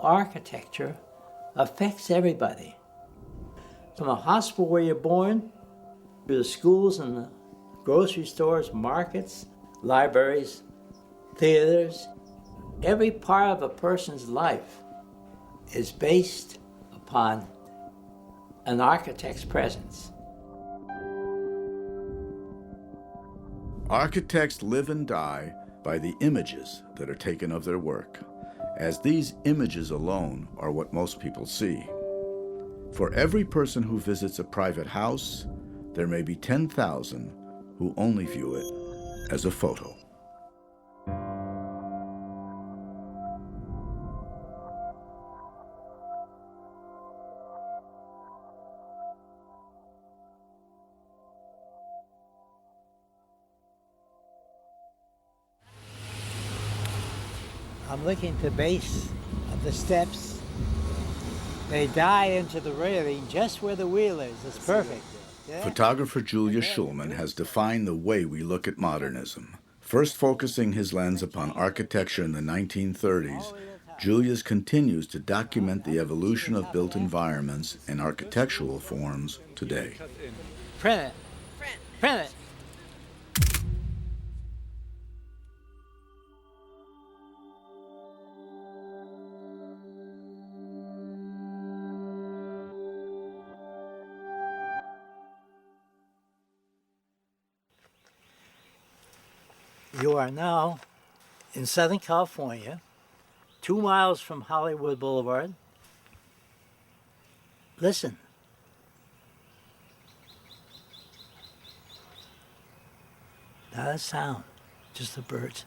architecture affects everybody. From the hospital where you're born, to the schools and the grocery stores, markets, libraries, theaters, every part of a person's life is based upon an architect's presence. Architects live and die by the images that are taken of their work, as these images alone are what most people see. For every person who visits a private house, there may be 10,000 who only view it as a photo. I'm looking at the base of the steps. They die into the railing just where the wheel is. It's perfect. Yeah. Photographer Julius Shulman has defined the way we look at modernism. First focusing his lens upon architecture in the 1930s, Julius continues to document the evolution of built environments and architectural forms today. Print it. Print it. You are now in Southern California, 2 miles from Hollywood Boulevard. Listen. Not a sound, just the birds.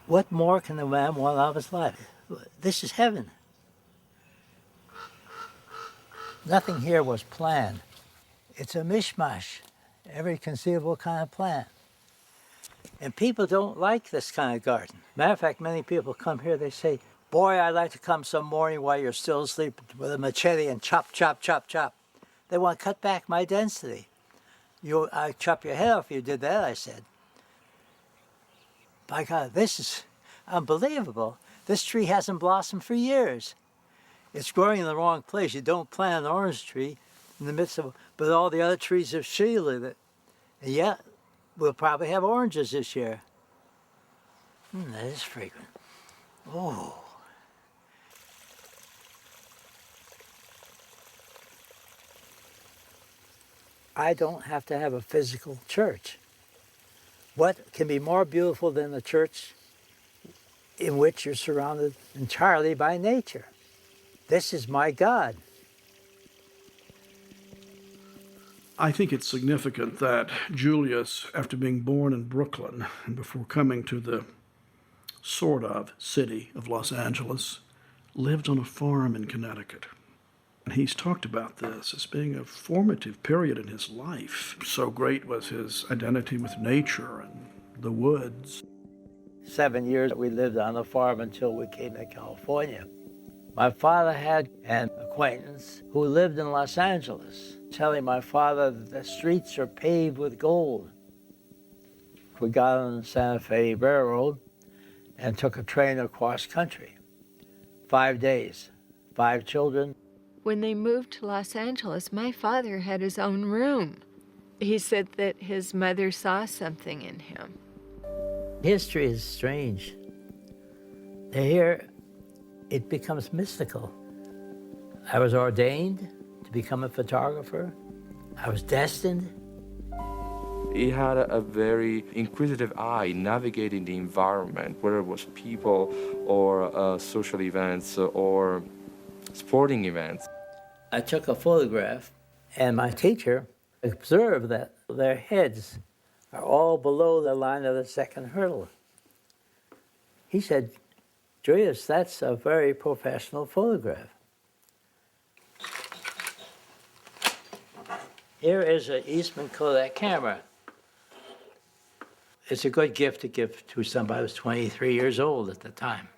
What more can a man want out of his life? This is heaven. Nothing here was planned. It's a mishmash, every conceivable kind of plan. And people don't like this kind of garden. Matter of fact, many people come here, they say, boy, I'd like to come some morning while you're still asleep with a machete and chop, chop, chop, chop. They want to cut back my density. I'd chop your head off if you did that, I said. By God, this is unbelievable. This tree hasn't blossomed for years. It's growing in the wrong place. You don't plant an orange tree in the midst of, but all the other trees have shielded it. And yet, we'll probably have oranges this year. That is fragrant. Oh. I don't have to have a physical church. What can be more beautiful than a church in which you're surrounded entirely by nature? This is my God. I think it's significant that Julius, after being born in Brooklyn and before coming to the sort of city of Los Angeles, lived on a farm in Connecticut. And he's talked about this as being a formative period in his life. So great was his identity with nature and the woods. 7 years we lived on the farm until we came to California. My father had an acquaintance who lived in Los Angeles, telling my father that the streets are paved with gold. We got on the Santa Fe Railroad and took a train across country. 5 days, 5 children. When they moved to Los Angeles, my father had his own room. He said that his mother saw something in him. History is strange. Here, it becomes mystical. I was ordained to become a photographer. I was destined. He had a very inquisitive eye navigating the environment, whether it was people or social events or sporting events. I took a photograph, and my teacher observed that their heads are all below the line of the second hurdle. He said, Julius, that's a very professional photograph. Here is an Eastman Kodak camera. It's a good gift to give to somebody who was 23 years old at the time.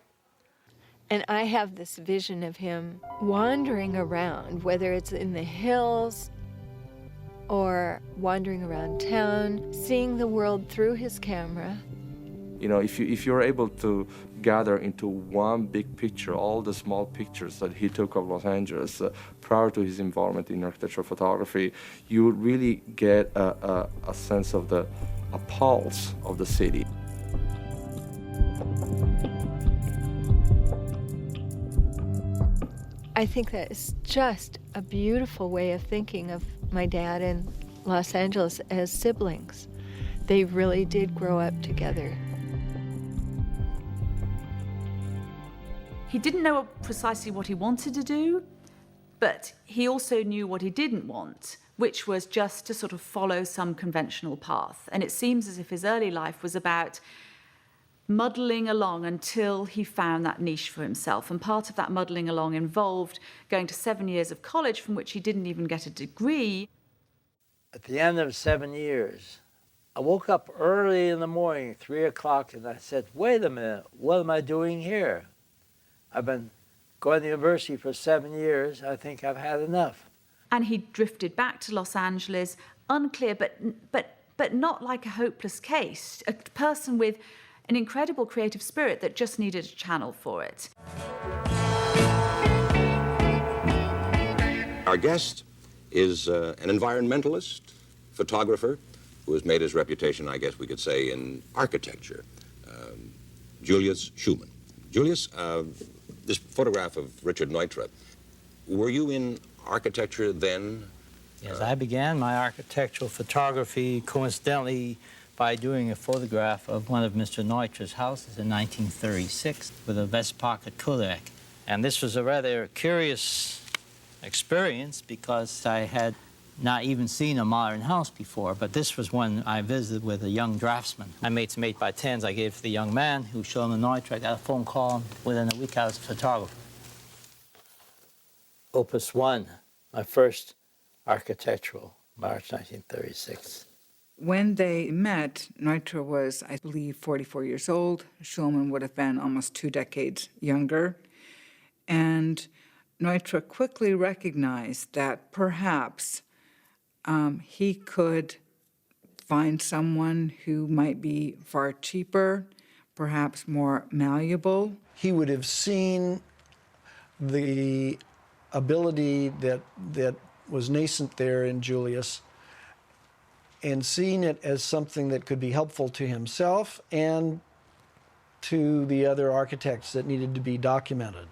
And I have this vision of him wandering around, whether it's in the hills or wandering around town, seeing the world through his camera. You know, if you're able to gather into one big picture all the small pictures that he took of Los Angeles prior to his involvement in architectural photography, you would really get a sense of a pulse of the city. I think that is just a beautiful way of thinking of my dad and Los Angeles as siblings. They really did grow up together. He didn't know precisely what he wanted to do, but he also knew what he didn't want, which was just to sort of follow some conventional path. And it seems as if his early life was about muddling along until he found that niche for himself. And part of that muddling along involved going to 7 years of college from which he didn't even get a degree. At the end of 7 years, I woke up early in the morning, 3 o'clock, and I said, wait a minute, what am I doing here? I've been going to university for 7 years. I think I've had enough. And he drifted back to Los Angeles, unclear, but not like a hopeless case, a person with an incredible creative spirit that just needed a channel for it. Our guest is an environmentalist, photographer, who has made his reputation, I guess we could say, in architecture, Julius Shulman. Julius, this photograph of Richard Neutra, were you in architecture then? Yes, I began my architectural photography coincidentally by doing a photograph of one of Mr. Neutra's houses in 1936 with a vest pocket Kodak. And this was a rather curious experience because I had not even seen a modern house before, but this was one I visited with a young draftsman. I made some 8x10s I gave to the young man who showed him the Neutra. I got a phone call. Within a week I was a photographer. Opus 1, my first architectural, March 1936. When they met, Neutra was, I believe, 44 years old. Shulman would have been almost 2 decades younger. And Neutra quickly recognized that perhaps he could find someone who might be far cheaper, perhaps more malleable. He would have seen the ability that was nascent there in Julius and seen it as something that could be helpful to himself and to the other architects that needed to be documented.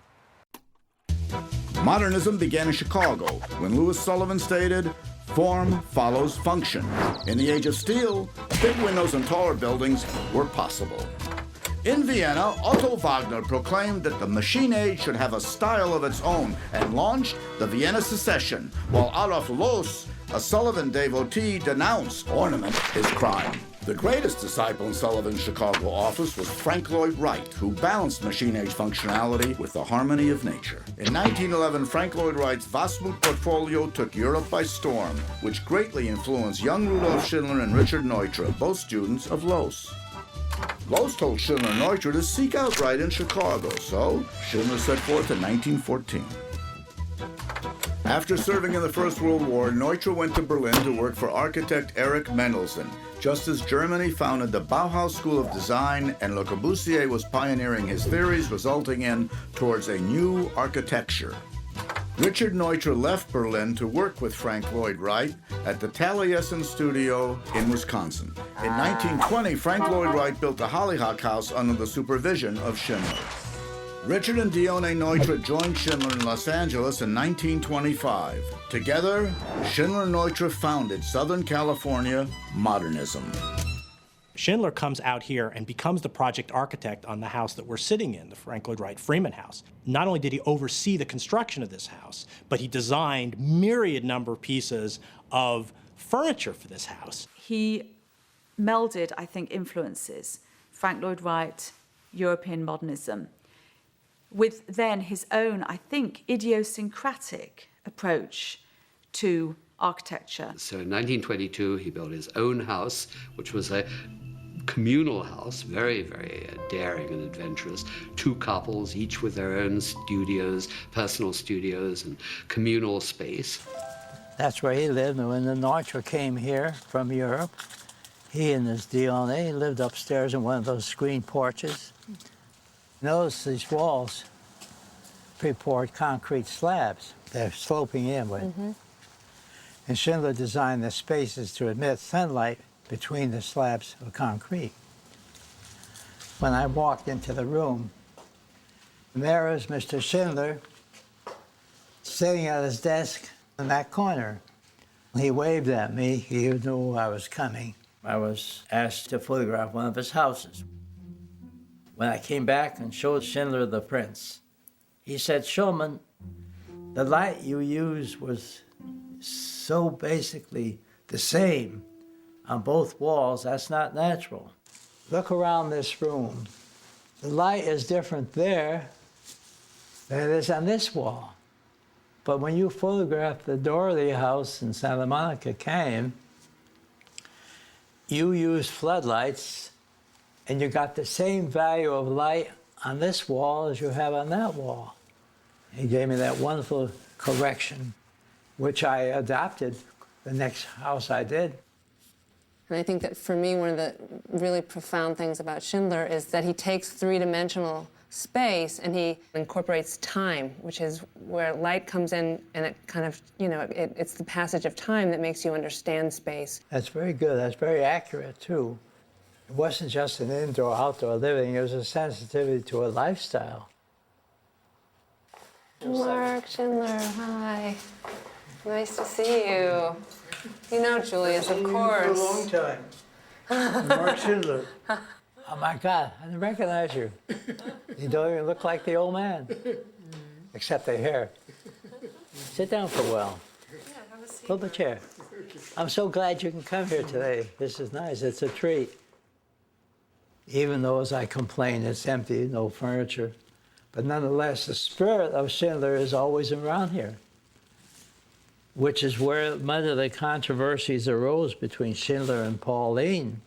Modernism began in Chicago when Louis Sullivan stated, "Form follows function." In the age of steel, big windows and taller buildings were possible. In Vienna, Otto Wagner proclaimed that the machine age should have a style of its own and launched the Vienna Secession, while Adolf Loos, a Sullivan devotee, denounced ornament his crime. The greatest disciple in Sullivan's Chicago office was Frank Lloyd Wright, who balanced machine-age functionality with the harmony of nature. In 1911, Frank Lloyd Wright's Wasmut portfolio took Europe by storm, which greatly influenced young Rudolf Schindler and Richard Neutra, both students of Loos. Loos told Schindler and Neutra to seek out Wright in Chicago, so Schindler set forth in 1914. After serving in the First World War, Neutra went to Berlin to work for architect Erich Mendelsohn, just as Germany founded the Bauhaus School of Design and Le Corbusier was pioneering his theories, resulting in towards a new architecture. Richard Neutra left Berlin to work with Frank Lloyd Wright at the Taliesin studio in Wisconsin. In 1920, Frank Lloyd Wright built the Hollyhock House under the supervision of Schindler. Richard and Dione Neutra joined Schindler in Los Angeles in 1925. Together, Schindler and Neutra founded Southern California Modernism. Schindler comes out here and becomes the project architect on the house that we're sitting in, the Frank Lloyd Wright Freeman House. Not only did he oversee the construction of this house, but he designed myriad number of pieces of furniture for this house. He melded, I think, influences, Frank Lloyd Wright, European modernism, with then his own, I think, idiosyncratic approach to architecture. So in 1922, he built his own house, which was a communal house, very, very daring and adventurous. 2 couples, each with their own studios, personal studios, and communal space. That's where he lived. And when the Neutra came here from Europe, He and his Dione lived upstairs in one of those screen porches. Notice these walls, pre-poured concrete slabs. They're sloping inward. And Schindler designed the spaces to admit sunlight between the slabs of concrete. When I walked into the room, there was Mr. Schindler sitting at his desk in that corner. He waved at me. He knew I was coming. I was asked to photograph one of his houses. When I came back and showed Schindler the prints, he said, "Shulman, the light you used was so basically the same on both walls. That's not natural. Look around this room. The light is different there than it is on this wall. But when you photograph the Doherty house in Santa Monica Canyon, you use floodlights, and you got the same value of light on this wall as you have on that wall." He gave me that wonderful correction, which I adopted the next house I did. And I think that for me, one of the really profound things about Schindler is that he takes three-dimensional space and he incorporates time, which is where light comes in and it kind of, it's the passage of time that makes you understand space. That's very good. That's very accurate, too. It wasn't just an indoor-outdoor living. It was a sensitivity to a lifestyle. Mark Schindler, hi. Nice to see you. You know Julius, of course. For a long time. Mark Schindler. Oh, my God, I didn't recognize you. You don't even look like the old man, except the hair. Sit down for a while. Yeah, have a seat. Pull the chair. I'm so glad you can come here today. This is nice. It's a treat. Even though, as I complain, it's empty, no furniture. But nonetheless, the spirit of Schindler is always around here, which is where much of the controversies arose between Schindler and Pauline.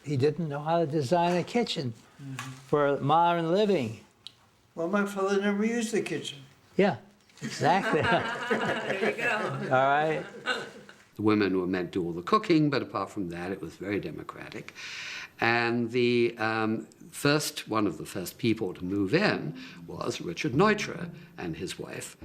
He didn't know how to design a kitchen for modern living. Well, my father never used the kitchen. Yeah, exactly. There you go. All right. The women were meant to do all the cooking, but apart from that, it was very democratic. And the one of the first people to move in was Richard Neutra and his wife.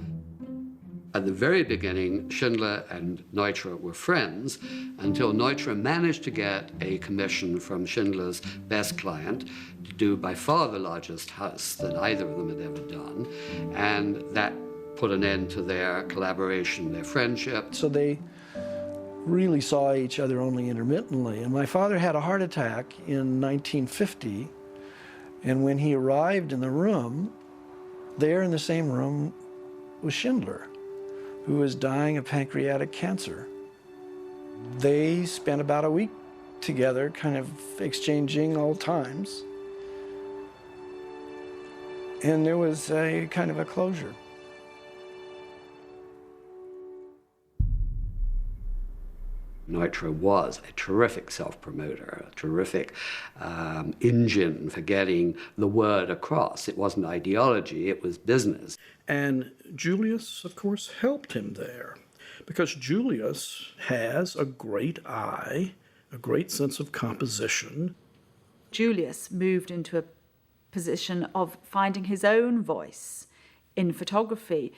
At the very beginning, Schindler and Neutra were friends until Neutra managed to get a commission from Schindler's best client to do by far the largest house that either of them had ever done. And that put an end to their collaboration, their friendship. So they really saw each other only intermittently. And my father had a heart attack in 1950. And when he arrived in the room, there in the same room was Schindler, who was dying of pancreatic cancer. They spent about a week together, kind of exchanging old times. And there was a kind of a closure. Neutra was a terrific self-promoter, a terrific engine for getting the word across. It wasn't ideology, it was business. And Julius, of course, helped him there, because Julius has a great eye, a great sense of composition. Julius moved into a position of finding his own voice in photography,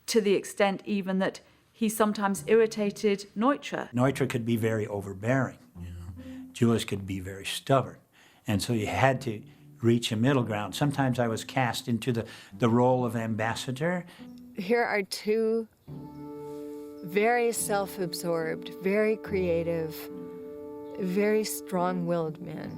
to the extent even that he sometimes irritated Neutra. Neutra could be very overbearing. Julius could be very stubborn. And so you had to reach a middle ground. Sometimes I was cast into the role of ambassador. Here are two very self-absorbed, very creative, very strong-willed men.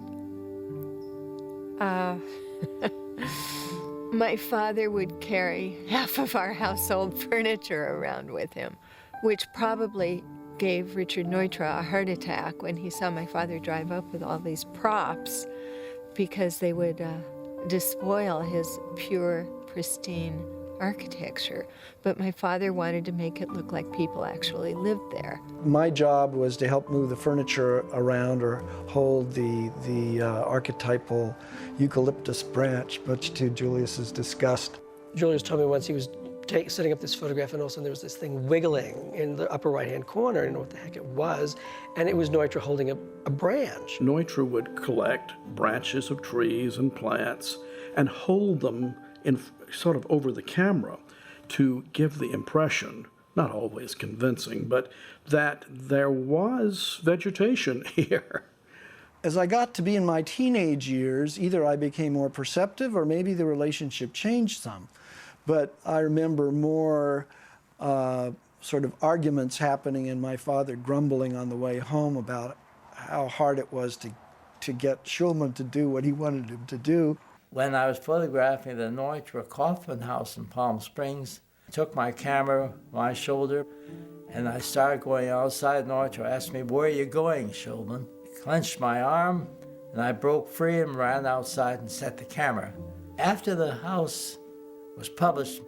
My father would carry half of our household furniture around with him, which probably gave Richard Neutra a heart attack when he saw my father drive up with all these props, because they would despoil his pure, pristine architecture. But my father wanted to make it look like people actually lived there. My job was to help move the furniture around or hold the archetypal eucalyptus branch, much to Julius's disgust. Julius told me once he was setting up this photograph, and all of a sudden there was this thing wiggling in the upper right-hand corner. I didn't know what the heck it was, and it was Neutra holding a branch. Neutra would collect branches of trees and plants and hold them in sort of over the camera to give the impression, not always convincing, but that there was vegetation here. As I got to be in my teenage years, either I became more perceptive or maybe the relationship changed some. But I remember more sort of arguments happening and my father grumbling on the way home about how hard it was to get Shulman to do what he wanted him to do. When I was photographing the Neutra coffin house in Palm Springs, I took my camera, my shoulder, and I started going outside. Neutra asked me, "Where are you going, Shulman?" I clenched my arm, and I broke free and ran outside and set the camera. After the house was published,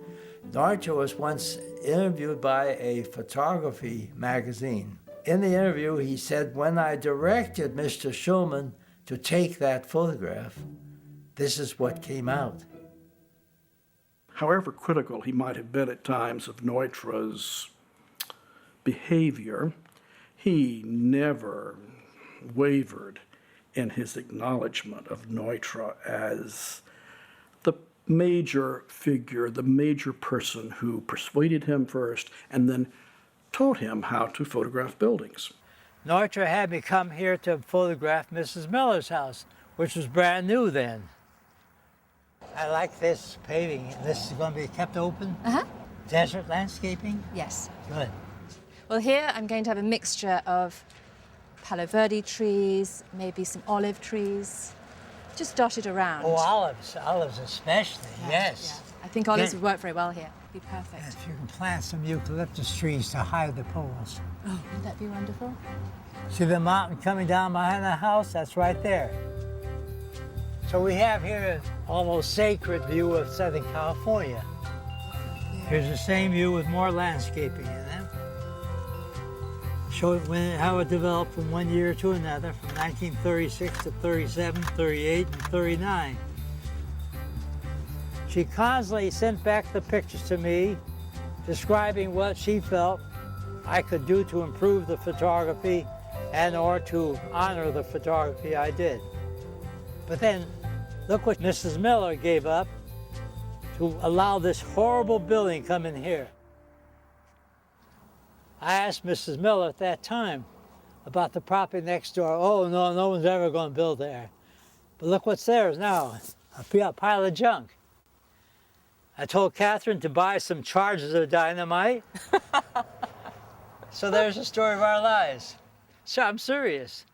Neutra was once interviewed by a photography magazine. In the interview, he said, "When I directed Mr. Shulman to take that photograph, this is what came out." However critical he might have been at times of Neutra's behavior, he never wavered in his acknowledgement of Neutra as the major figure, the major person who persuaded him first and then taught him how to photograph buildings. Neutra had me come here to photograph Mrs. Miller's house, which was brand new then. I like this paving. This is going to be kept open? Uh-huh. Desert landscaping? Yes. Good. Well, here I'm going to have a mixture of Palo Verde trees, maybe some olive trees, just dotted around. Oh, olives especially, yes. Yeah. I think olives would work very well here. Be perfect. If you can plant some eucalyptus trees to hide the poles. Oh, wouldn't that be wonderful? See the mountain coming down behind the house? That's right there. So we have here an almost sacred view of Southern California. Here's the same view with more landscaping in it. Show how it developed from one year to another, from 1936 to 37, 38, and 39. She constantly sent back the pictures to me, describing what she felt I could do to improve the photography and or to honor the photography I did. But then, look what Mrs. Miller gave up to allow this horrible building come in here. I asked Mrs. Miller at that time about the property next door. Oh, no one's ever going to build there. But look what's there now, a pile of junk. I told Catherine to buy some charges of dynamite. So there's the story of our lives. So I'm serious.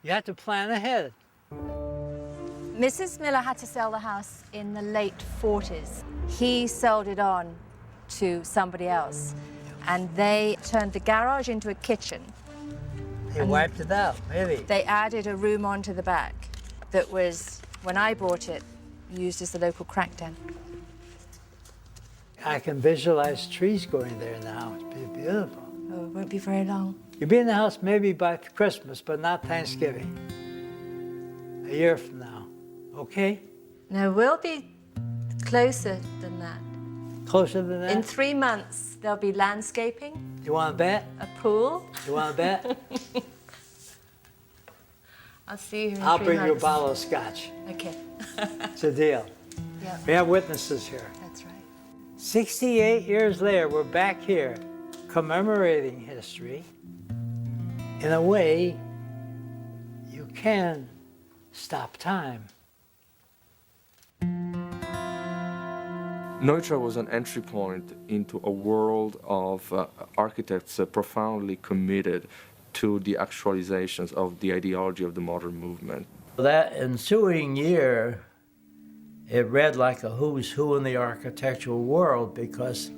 You have to plan ahead. Mrs. Miller had to sell the house in the late 40s. He sold it on to somebody else. And they turned the garage into a kitchen. They wiped it out, maybe. They added a room onto the back that was, when I bought it, used as the local crack den. I can visualize trees going there now. It'd be beautiful. Oh, it won't be very long. You'll be in the house maybe by Christmas, but not Thanksgiving. A year from now, okay? No, we'll be closer than that. Closer than that? In 3 months, there'll be landscaping. You want to bet? A pool. You want to bet? I'll see you in 3 I'll months. bring you a bottle of scotch. Okay. It's a deal. Yeah. We have witnesses here. That's right. 68 years later, we're back here commemorating history. In a way, you can stop time. Neutra was an entry point into a world of architects profoundly committed to the actualizations of the ideology of the modern movement. That ensuing year, it read like a who's who in the architectural world because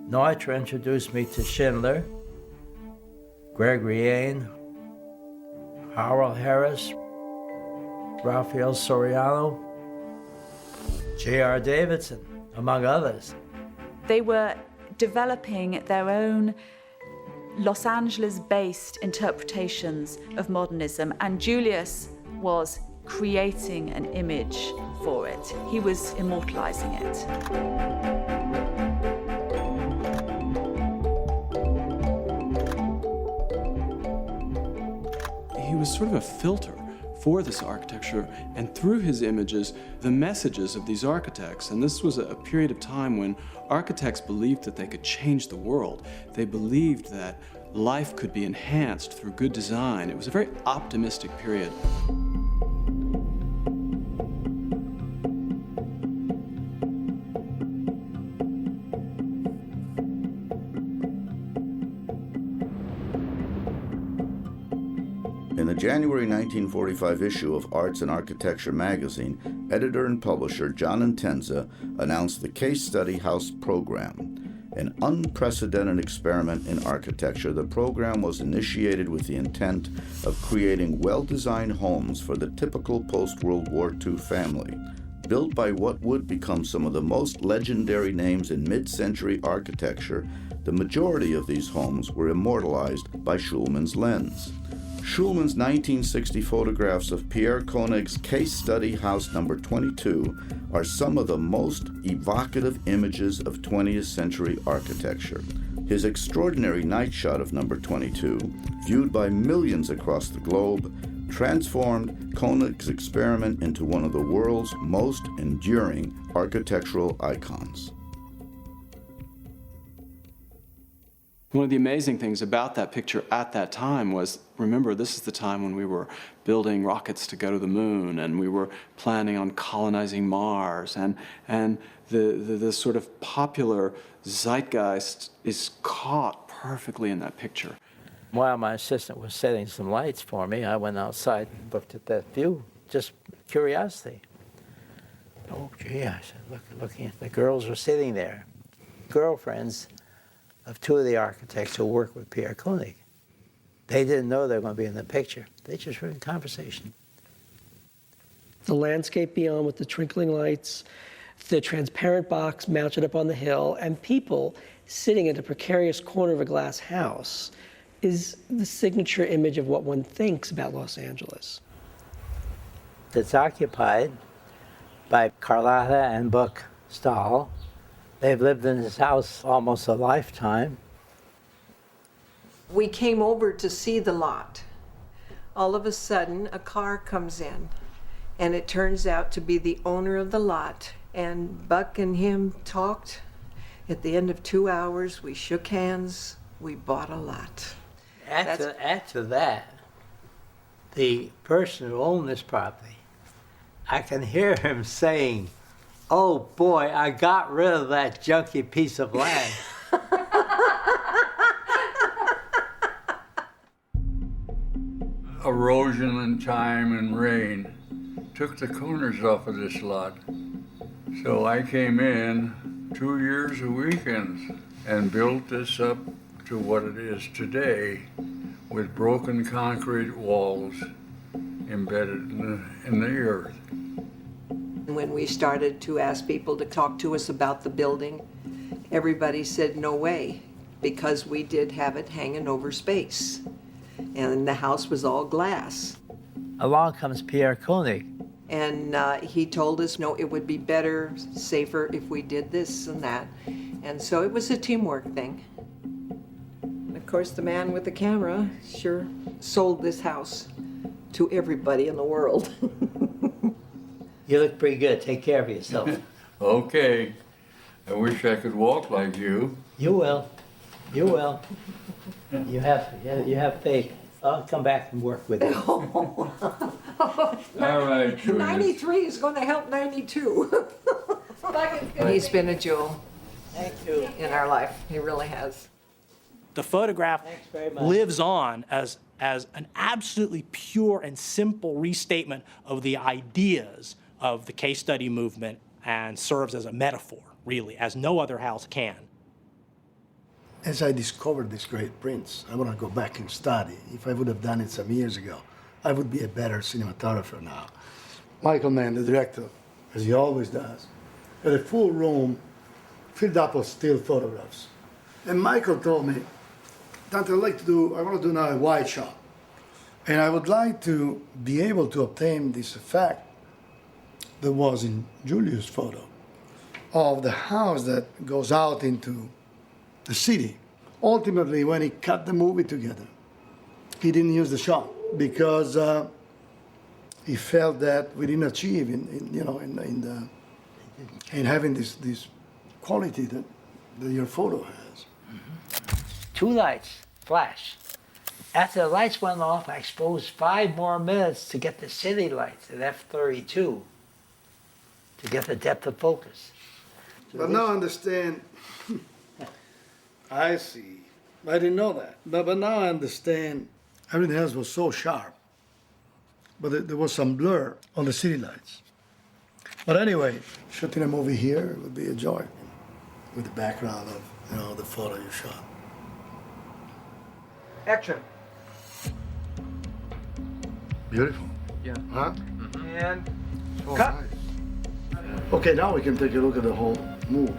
Neutra introduced me to Schindler, Gregory Ain, Harold Harris, Raphael Soriano, J.R. Davidson, among others. They were developing their own Los Angeles-based interpretations of modernism, and Julius was creating an image for it. He was immortalizing it. was sort of a filter for this architecture, and through his images, the messages of these architects. And this was a period of time when architects believed that they could change the world. They believed that life could be enhanced through good design. It was a very optimistic period. In the January 1945 issue of Arts and Architecture magazine, editor and publisher John Intenza announced the Case Study House program. An unprecedented experiment in architecture, the program was initiated with the intent of creating well-designed homes for the typical post-World War II family. Built by what would become some of the most legendary names in mid-century architecture, the majority of these homes were immortalized by Shulman's lens. Shulman's 1960 photographs of Pierre Koenig's Case Study House number 22 are some of the most evocative images of 20th century architecture. His extraordinary night shot of number 22, viewed by millions across the globe, transformed Koenig's experiment into one of the world's most enduring architectural icons. One of the amazing things about that picture at that time was, remember, this is the time when we were building rockets to go to the moon, and we were planning on colonizing Mars, and the sort of popular zeitgeist is caught perfectly in that picture. While my assistant was setting some lights for me, I went outside and looked at that view, just curiosity. Oh, gee, I said, looking at the girls were sitting there, girlfriends of two of the architects who worked with Pierre Koenig. They didn't know they were going to be in the picture. They just were in conversation. The landscape beyond with the twinkling lights, the transparent box mounted up on the hill, and people sitting in a precarious corner of a glass house is the signature image of what one thinks about Los Angeles. It's occupied by Carlotta and Buck Stahl. They've lived in this house almost a lifetime. We came over to see the lot. All of a sudden, a car comes in, and it turns out to be the owner of the lot. And Buck and him talked. At the end of 2 hours, we shook hands. We bought a lot. After that, the person who owned this property, I can hear him saying, "Oh boy, I got rid of that junky piece of land." Erosion and time and rain took the corners off of this lot. So I came in 2 years of weekends and built this up to what it is today, with broken concrete walls embedded in the earth. When we started to ask people to talk to us about the building, everybody said no way, because we did have it hanging over space. And the house was all glass. Along comes Pierre Koenig. And he told us, no, it would be better, safer if we did this and that. And so it was a teamwork thing. And of course, the man with the camera sure sold this house to everybody in the world. You look pretty good. Take care of yourself. Okay. I wish I could walk like you. You will. You will. You have faith. I'll come back and work with you. All right, Julius. 93 is going to help 92. He's been a jewel. Thank you. In our life. He really has. The photograph lives on as an absolutely pure and simple restatement of the ideas of the case study movement, and serves as a metaphor, really, as no other house can. As I discovered these great prints, I want to go back and study. If I would have done it some years ago, I would be a better cinematographer now. Michael Mann, the director, as he always does, had a full room filled up with still photographs. And Michael told me, Dante, I want to do now a wide shot. And I would like to be able to obtain this effect that was in Julius' photo of the house that goes out into the city. Ultimately, when he cut the movie together, he didn't use the shot because he felt that we didn't achieve in having this quality that your photo has. Two lights flash. After the lights went off, I exposed 5 more minutes to get the city lights at f32 to get the depth of focus. But now I understand. I see. I didn't know that. But now I understand. Everything else was so sharp. But there was some blur on the city lights. But anyway, shooting a movie here would be a joy with the background of the photo you shot. Action. Beautiful. Yeah. Huh? And So cut. nice. Okay, now we can take a look at the whole move.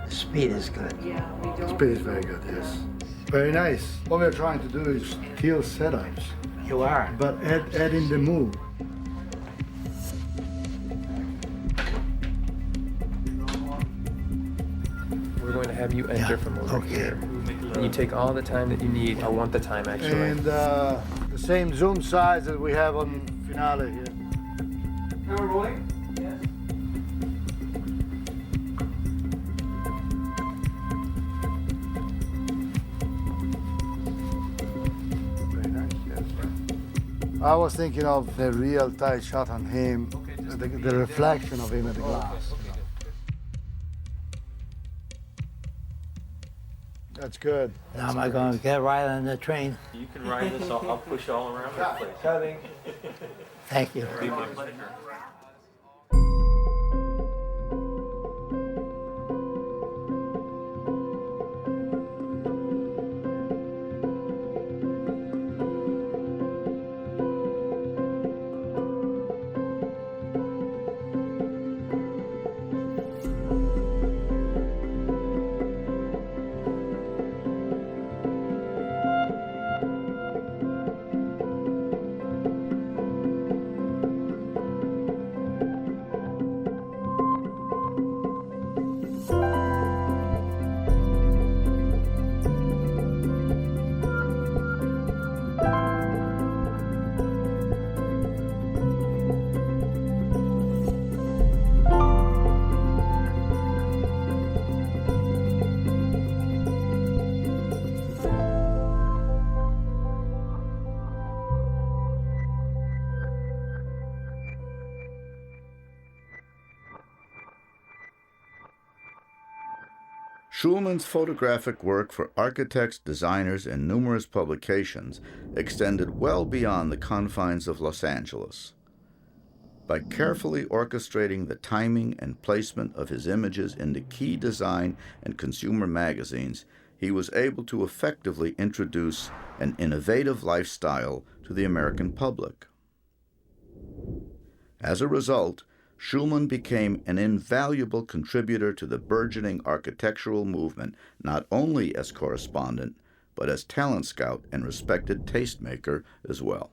The speed is good. Yeah, we don't. Speed is very good, yes. Very nice. What we're trying to do is kill setups. You are. But add in the move. We're going to have you enter from over here. And you take all the time that you need. I want the time actually. And the same zoom size that we have on Finale here. Camera rolling? Yes. Very nice, yes. I was thinking of the real tight shot on him, the reflection of him at the glass. That's good. Now am I going to get right on the train? You can ride this. I'll push you all around the place. Cutting. Thank you. It'll be my pleasure. Shulman's photographic work for architects, designers, and numerous publications extended well beyond the confines of Los Angeles. By carefully orchestrating the timing and placement of his images into key design and consumer magazines, he was able to effectively introduce an innovative lifestyle to the American public. As a result, Shulman became an invaluable contributor to the burgeoning architectural movement, not only as correspondent, but as talent scout and respected tastemaker as well.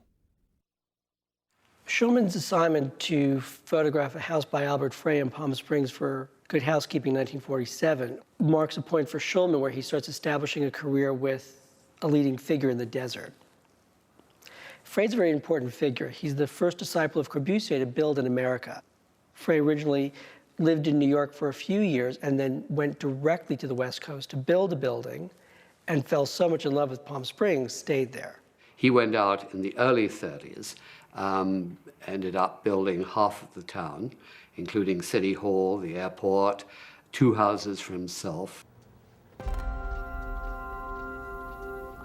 Shulman's assignment to photograph a house by Albert Frey in Palm Springs for Good Housekeeping 1947 marks a point for Shulman where he starts establishing a career with a leading figure in the desert. Frey's a very important figure. He's the first disciple of Corbusier to build in America. Frey originally lived in New York for a few years and then went directly to the West Coast to build a building and fell so much in love with Palm Springs, stayed there. He went out in the early 30s, ended up building half of the town, including City Hall, the airport, 2 houses for himself.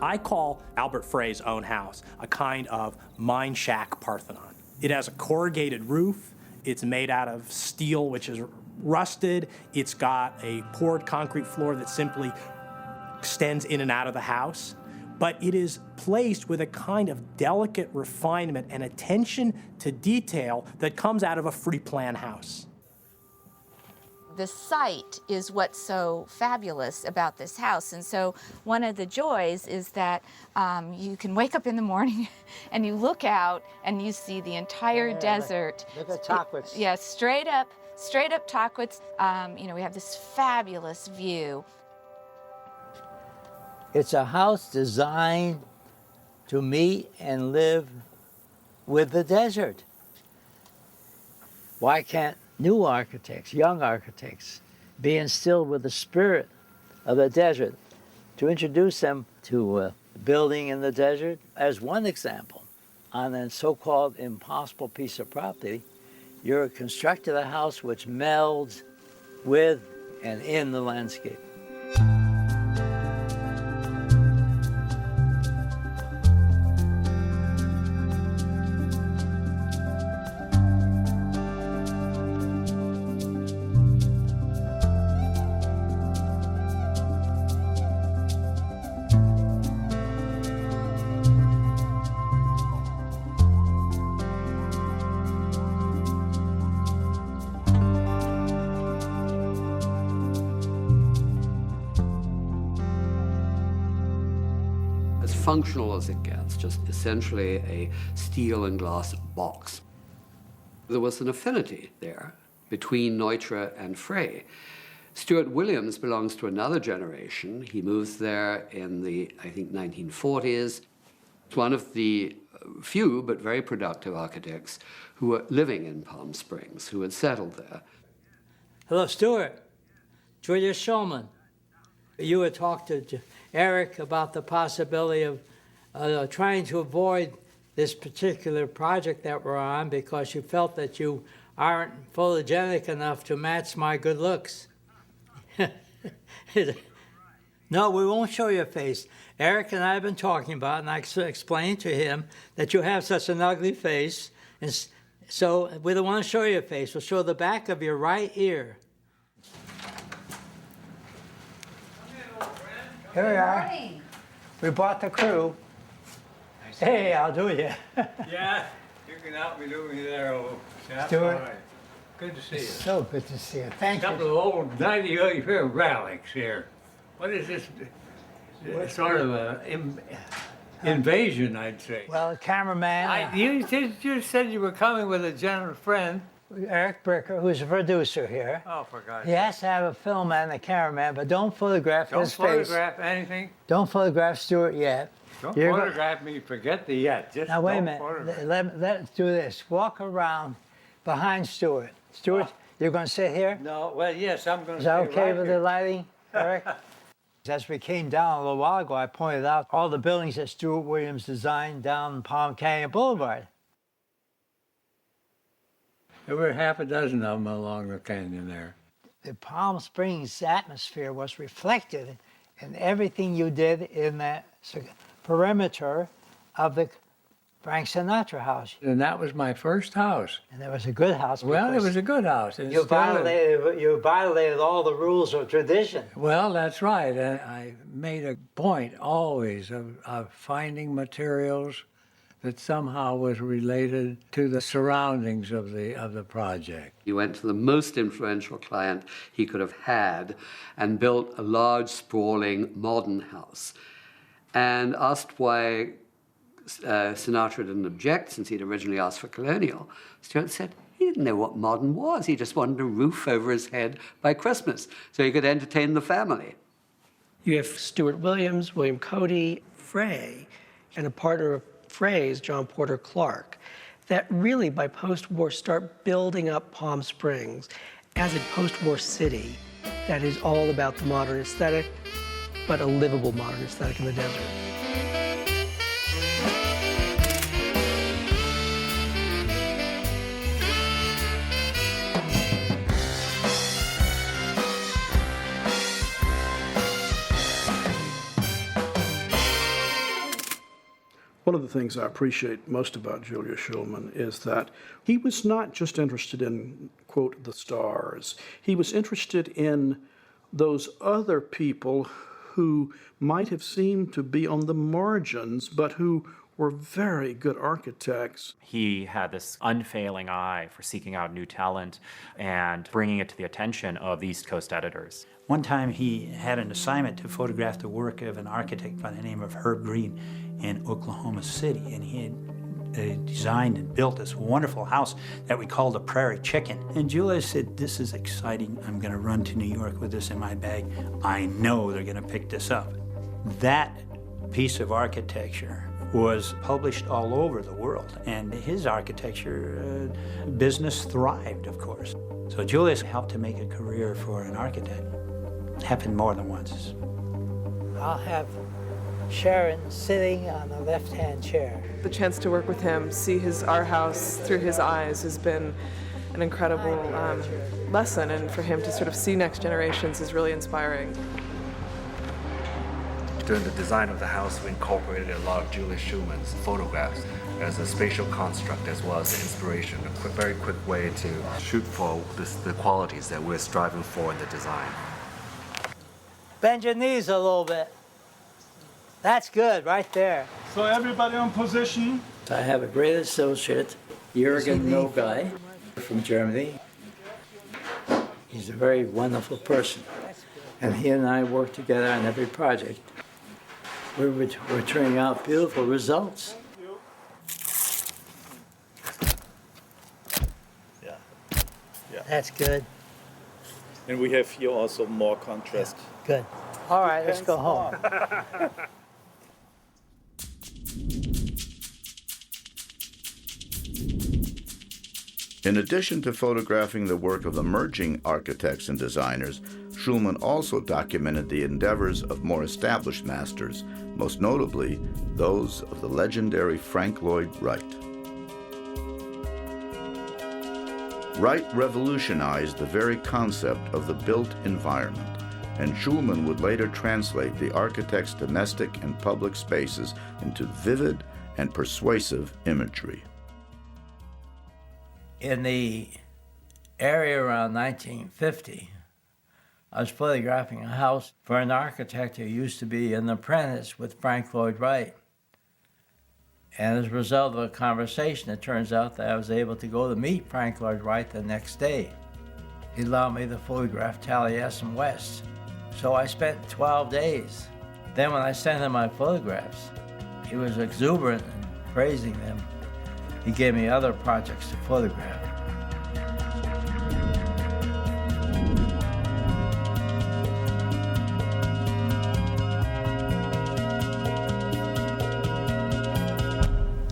I call Albert Frey's own house a kind of mine shack Parthenon. It has a corrugated roof. It's made out of steel, which is rusted. It's got a poured concrete floor that simply extends in and out of the house. But it is placed with a kind of delicate refinement and attention to detail that comes out of a free plan house. The site is what's so fabulous about this house. And so one of the joys is that you can wake up in the morning and you look out and you see the entire desert. Look at Tockwitz. Yeah, straight up Tockwitz. We have this fabulous view. It's a house designed to meet and live with the desert. Why can't new architects, young architects, be instilled with the spirit of the desert to introduce them to building in the desert? As one example, on a so-called impossible piece of property, you're constructing a house which melds with and in the landscape. Functional as it gets, just essentially a steel and glass box. There was an affinity there between Neutra and Frey. Stuart Williams belongs to another generation. He moves there in the, I think, 1940s. It's one of the few but very productive architects who were living in Palm Springs, who had settled there. Hello, Stuart. Julius Shulman. You had talked to Eric about the possibility of trying to avoid this particular project that we're on because you felt that you aren't photogenic enough to match my good looks. No, we won't show your face. Eric and I have been talking about it, and I explained to him that you have such an ugly face, and so we don't want to show your face. We'll show the back of your right ear. Here we are. We brought the crew. Hey, I'll do it. Yeah, you can help me do me there, old chap. Stuart. All right. Good to see you. So good to see you. Thank you. A couple of old 90-year relics here. What is this? It's sort of an invasion, I'd say. Well, a cameraman. You said you were coming with a general friend. Eric Bricker, who's a producer here. Oh, for God's He sake. has to have a film and a cameraman, but don't photograph his face. Don't photograph anything. Don't photograph Stuart yet. Don't photograph me. Forget the yet. Just now, wait a don't minute. photograph. Let's do this. Walk around behind Stuart. Stuart, you're going to sit here? No, well, yes, I'm going to Is that stay okay right with here. the lighting, Eric? As we came down a little while ago, I pointed out all the buildings that Stuart Williams designed down Palm Canyon Boulevard. There were half a dozen of them along the canyon there. The Palm Springs atmosphere was reflected in everything you did in that perimeter of the Frank Sinatra house. And that was my first house. And it was a good house. Well, it was a good house. You violated all the rules of tradition. Well, that's right. And I made a point always of finding materials that somehow was related to the surroundings of the project. He went to the most influential client he could have had and built a large, sprawling, modern house. And asked why Sinatra didn't object, since he'd originally asked for colonial, Stuart said he didn't know what modern was. He just wanted a roof over his head by Christmas so he could entertain the family. You have Stuart Williams, William Cody, Frey, and a partner of Frey's, John Porter Clark, that really by post-war start building up Palm Springs as a post-war city that is all about the modern aesthetic, but a livable modern aesthetic in the desert. One of the things I appreciate most about Julius Shulman is that he was not just interested in, quote, the stars. He was interested in those other people who might have seemed to be on the margins, but who were very good architects. He had this unfailing eye for seeking out new talent and bringing it to the attention of East Coast editors. One time he had an assignment to photograph the work of an architect by the name of Herb Green in Oklahoma City, and he had designed and built this wonderful house that we called a Prairie Chicken. And Julius said, "This is exciting. I'm going to run to New York with this in my bag. I know they're going to pick this up." That piece of architecture was published all over the world, and his architecture business thrived, of course. So Julius helped to make a career for an architect. It happened more than once. I'll have Sharon sitting on the left-hand chair. The chance to work with him, see our house through his eyes, has been an incredible lesson, and for him to sort of see next generations is really inspiring. During the design of the house, we incorporated a lot of Julius Shulman's photographs as a spatial construct as well as an inspiration, a very quick way to shoot for the qualities that we're striving for in the design. Bend your knees a little bit. That's good, right there. So everybody on position. I have a great associate, Jürgen Nogai from Germany. He's a very wonderful person. And he and I work together on every project. We're turning out beautiful results. Yeah. That's good. And we have here also more contrast. Good. All right, let's go home. In addition to photographing the work of emerging architects and designers, Shulman also documented the endeavors of more established masters, most notably those of the legendary Frank Lloyd Wright. Wright revolutionized the very concept of the built environment, and Shulman would later translate the architect's domestic and public spaces into vivid and persuasive imagery. In the area around 1950, I was photographing a house for an architect who used to be an apprentice with Frank Lloyd Wright. And as a result of a conversation, it turns out that I was able to go to meet Frank Lloyd Wright the next day. He allowed me to photograph Taliesin West. So I spent 12 days. Then when I sent him my photographs, he was exuberant and praising them. He gave me other projects to photograph.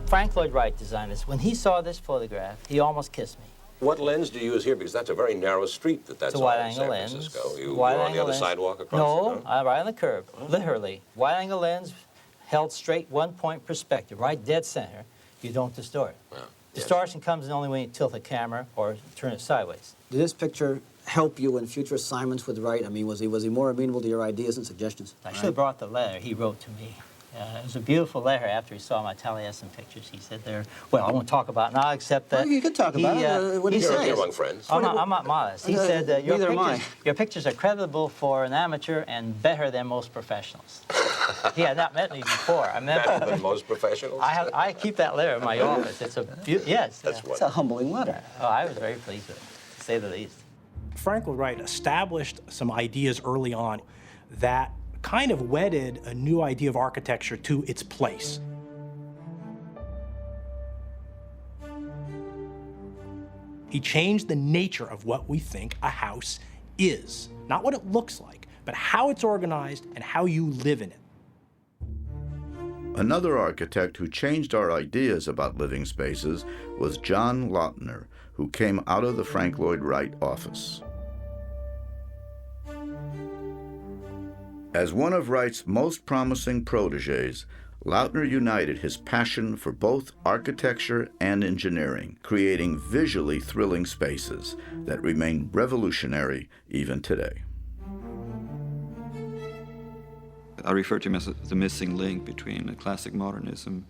Frank Lloyd Wright designed this. When he saw this photograph, he almost kissed me. What lens do you use here? Because that's a very narrow street that's it's a on wide-angle San lens. Francisco. You're on the other sidewalk across No, I'm right on the curb, literally. Wide-angle lens, held straight, one-point perspective, right dead center. You don't distort. Wow. Distortion comes in only when you tilt the camera or turn it sideways. Did this picture help you in future assignments with Wright? I mean, was he more amenable to your ideas and suggestions? I should have brought the letter he wrote to me. It was a beautiful letter after he saw my Taliesin pictures. He said well, I won't talk about it now, except that... Well, you can talk about it. What did he say? You're among friends. I'm not modest. He said, your pictures are creditable for an amateur and better than most professionals. He had not met me before. Better than most professionals? I keep that letter in my office. It's It's a humbling letter. Oh, I was very pleased with it, to say the least. Frank Lloyd Wright established some ideas early on that kind of wedded a new idea of architecture to its place. He changed the nature of what we think a house is. Not what it looks like, but how it's organized and how you live in it. Another architect who changed our ideas about living spaces was John Lautner, who came out of the Frank Lloyd Wright office. As one of Wright's most promising protégés, Lautner united his passion for both architecture and engineering, creating visually thrilling spaces that remain revolutionary even today. I refer to him as the missing link between classic modernism,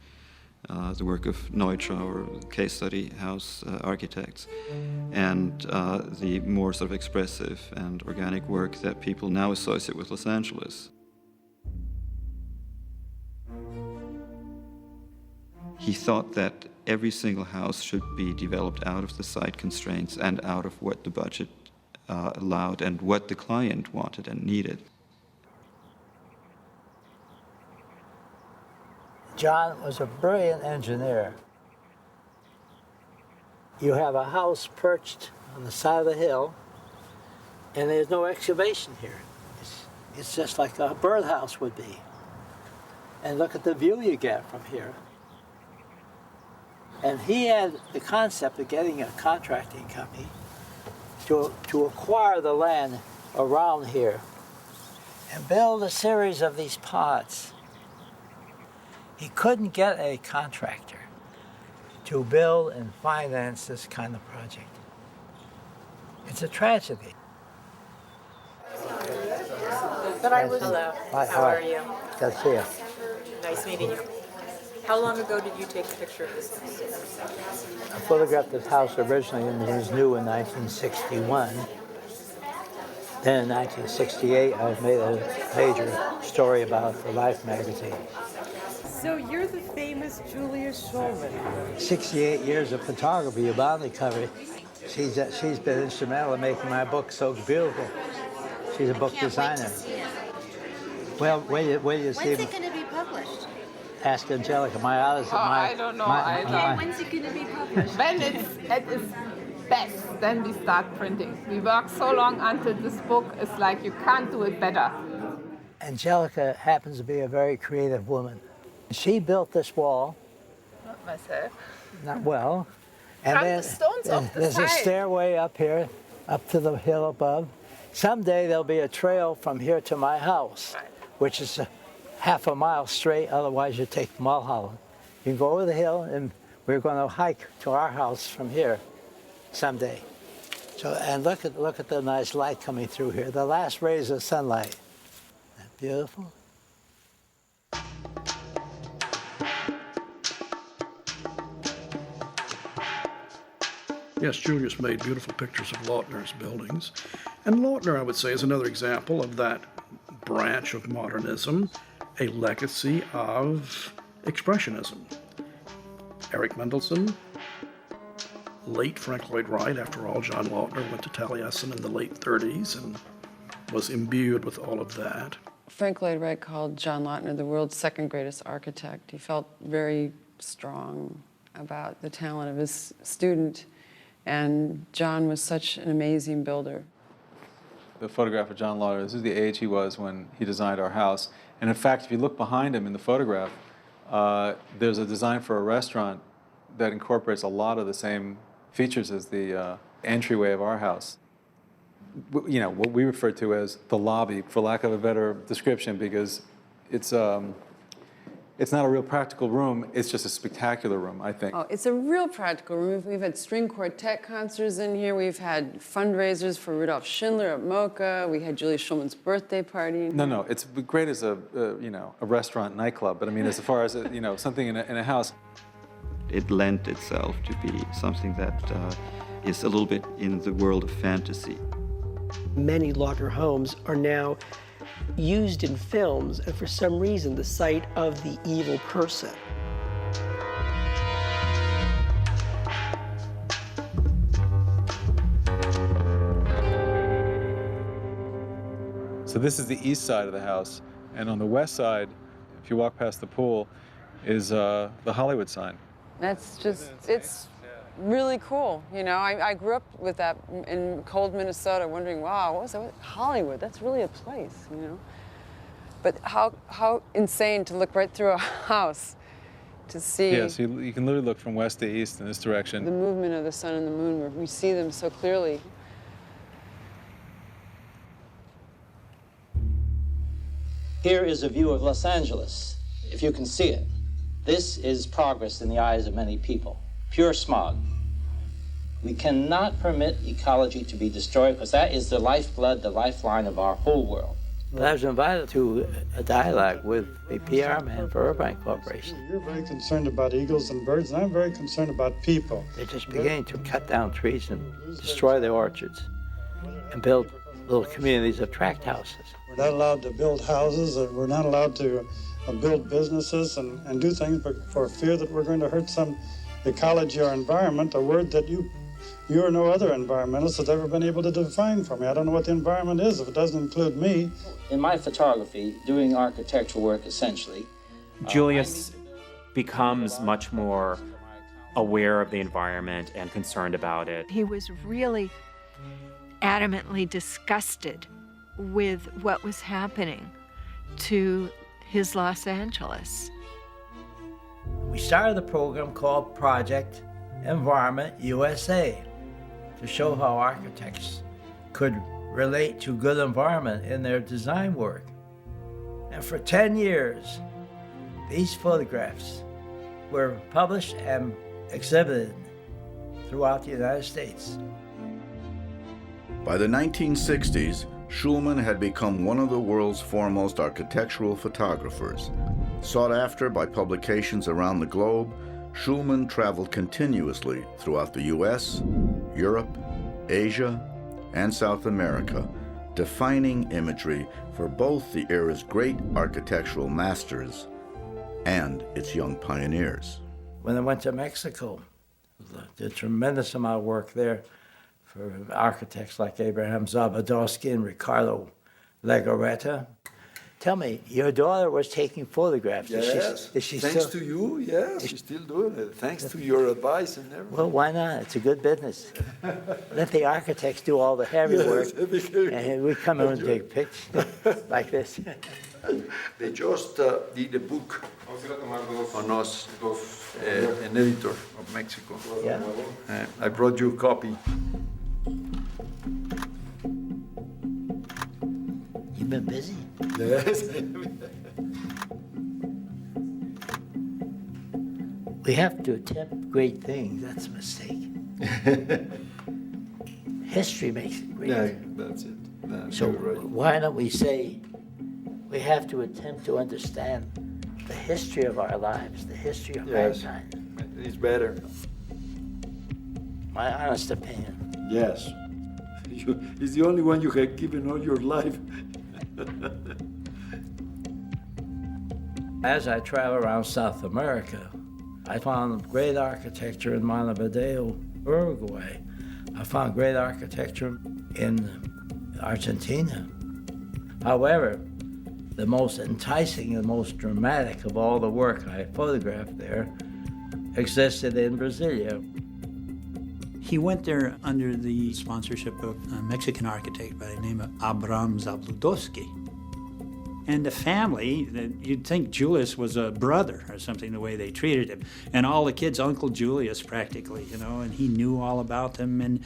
the work of Neutra or case study house architects, and the more sort of expressive and organic work that people now associate with Los Angeles. He thought that every single house should be developed out of the site constraints and out of what the budget allowed and what the client wanted and needed. John was a brilliant engineer. You have a house perched on the side of the hill, and there's no excavation here. It's just like a birdhouse would be. And look at the view you get from here. And he had the concept of getting a contracting company to acquire the land around here and build a series of these pods. He couldn't get a contractor to build and finance this kind of project. It's a tragedy. But I was. Hello. How are you? Good to see you. Nice meeting you. How long ago did you take a picture of this house? I photographed this house originally and it was new in 1961. Then in 1968, I made a major story about it for Life magazine. So you're the famous Julius Shulman. 68 years of photography, you bound to cover it. She's been instrumental in making my book so beautiful. She's a book designer. Well, wait till you see. When's it going to be published? Ask Angelica. I don't know either. When's it going to be published? When it's at its best, then we start printing. We work so long until this book is like you can't do it better. Angelica happens to be a very creative woman. She built this wall. Not myself. Not well. And From then the stones off the there's side. a stairway up here, up to the hill above. Someday there'll be a trail from here to my house, which is half a mile straight, otherwise you take Mulholland. You can go over the hill and we're going to hike to our house from here someday. So, and look at the nice light coming through here, the last rays of sunlight. Isn't that beautiful? Yes, Julius made beautiful pictures of Lautner's buildings. And Lautner, I would say, is another example of that branch of modernism, a legacy of expressionism. Eric Mendelsohn, late Frank Lloyd Wright, after all, John Lautner went to Taliesin in the late 30s and was imbued with all of that. Frank Lloyd Wright called John Lautner the world's second greatest architect. He felt very strong about the talent of his student, and John was such an amazing builder. The photograph of John Lautner, this is the age he was when he designed our house. And in fact, if you look behind him in the photograph, there's a design for a restaurant that incorporates a lot of the same features as the entryway of our house. You know, what we refer to as the lobby, for lack of a better description, because it's not a real practical room, it's just a spectacular room, I think. Oh, it's a real practical room. We've had string quartet concerts in here. We've had fundraisers for Rudolf Schindler at Mocha. We had Julius Shulman's birthday party. No, it's great as a restaurant nightclub, but I mean, as far as something in a house. It lent itself to be something that is a little bit in the world of fantasy. Many Lautner homes are now used in films, and for some reason, the site of the evil person. So this is the east side of the house, and on the west side, if you walk past the pool, is the Hollywood sign. That's just, it's really cool. You know, I grew up with that in cold Minnesota, wondering, wow, what was that? Hollywood, that's really a place, you know? But how insane to look right through a house to see. Yes, you can literally look from west to east in this direction. The movement of the sun and the moon, where we see them so clearly. Here is a view of Los Angeles, if you can see it. This is progress in the eyes of many people. Pure smog. We cannot permit ecology to be destroyed because that is the lifeblood, the lifeline of our whole world. I was invited to a dialogue with the PR man for Irvine Corporation. You're very concerned about eagles and birds, and I'm very concerned about people. They're just beginning to cut down trees and destroy the orchards and build little communities of tract houses. We're not allowed to build houses, or we're not allowed to build businesses and do things, but for fear that we're going to hurt some ecology or environment, a word that you or no other environmentalist has ever been able to define for me. I don't know what the environment is if it doesn't include me. In my photography, doing architectural work essentially, Julius becomes much more aware of the environment and concerned about it. He was really adamantly disgusted with what was happening to his Los Angeles. We started a program called Project Environment USA to show how architects could relate to good environment in their design work. And for 10 years, these photographs were published and exhibited throughout the United States. By the 1960s, Shulman had become one of the world's foremost architectural photographers. Sought after by publications around the globe, Shulman traveled continuously throughout the US, Europe, Asia, and South America, defining imagery for both the era's great architectural masters and its young pioneers. When I went to Mexico, did a tremendous amount of work there for architects like Abraham Zabudowski and Ricardo Legorreta. Tell me, your daughter was taking photographs. Yes. Is she Thanks still? to you, yes, she's still doing it. Thanks to your advice and everything. Well, why not? It's a good business. Let the architects do all the heavy work, and we come in and take pictures like this. They just did a book on us, an editor of Mexico. Yeah. I brought you a copy. You've been busy? Yes. We have to attempt great things. That's a mistake. History makes it great. Yeah, that's it. No, So you're right. why don't we say we have to attempt to understand the history of our lives, the history of Yes. mankind? It's better. My honest opinion. Yes. It's the only one you have given all your life. As I travel around South America, I found great architecture in Montevideo, Uruguay. I found great architecture in Argentina. However, the most enticing and most dramatic of all the work I photographed there existed in Brasilia. He went there under the sponsorship of a Mexican architect by the name of Abraham Zabludowski. And the family, you'd think Julius was a brother or something, the way they treated him. And all the kids, Uncle Julius practically, you know, and he knew all about them. And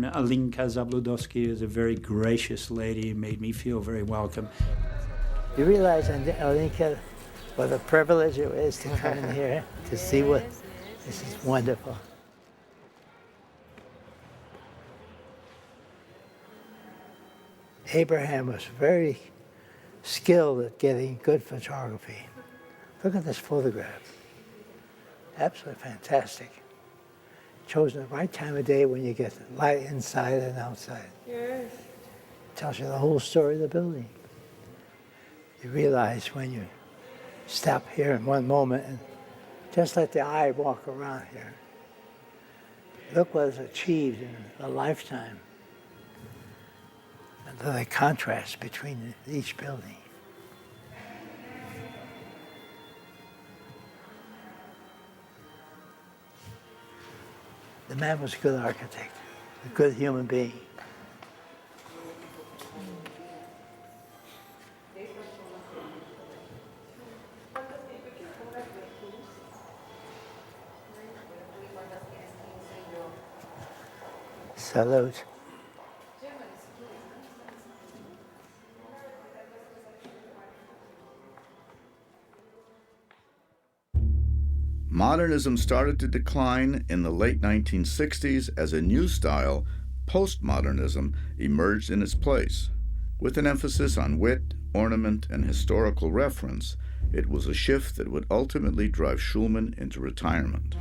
Alinka Zabludowski is a very gracious lady, made me feel very welcome. You realize, Alinka, what a privilege it is to come in here to see what, this is wonderful. Abraham was very skilled at getting good photography. Look at this photograph. Absolutely fantastic. Chosen the right time of day when you get the light inside and outside. Yes. Tells you the whole story of the building. You realize when you stop here in one moment and just let the eye walk around here. Look what is achieved in a lifetime. And the contrast between each building. The man was a good architect, a good human being. Salute. Modernism started to decline in the late 1960s as a new style, postmodernism, emerged in its place. With an emphasis on wit, ornament, and historical reference, it was a shift that would ultimately drive Shulman into retirement.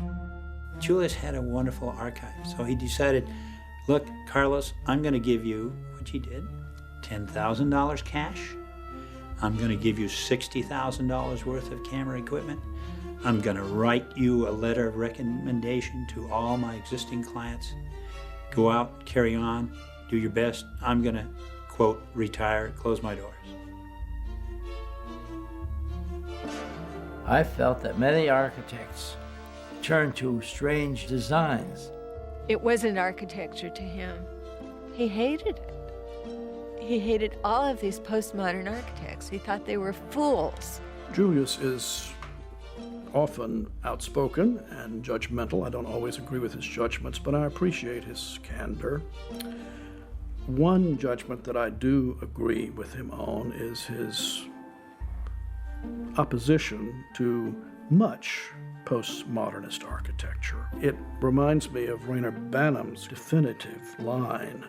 Julius had a wonderful archive, so he decided, look, Carlos, I'm going to give you, which he did, $10,000 cash. I'm going to give you $60,000 worth of camera equipment. I'm going to write you a letter of recommendation to all my existing clients. Go out, carry on, do your best. I'm going to, quote, retire, close my doors. I felt that many architects turned to strange designs. It wasn't architecture to him. He hated it. He hated all of these postmodern architects. He thought they were fools. Julius is often outspoken and judgmental. I don't always agree with his judgments, but I appreciate his candor. One judgment that I do agree with him on is his opposition to much postmodernist architecture. It reminds me of Rainer Banham's definitive line: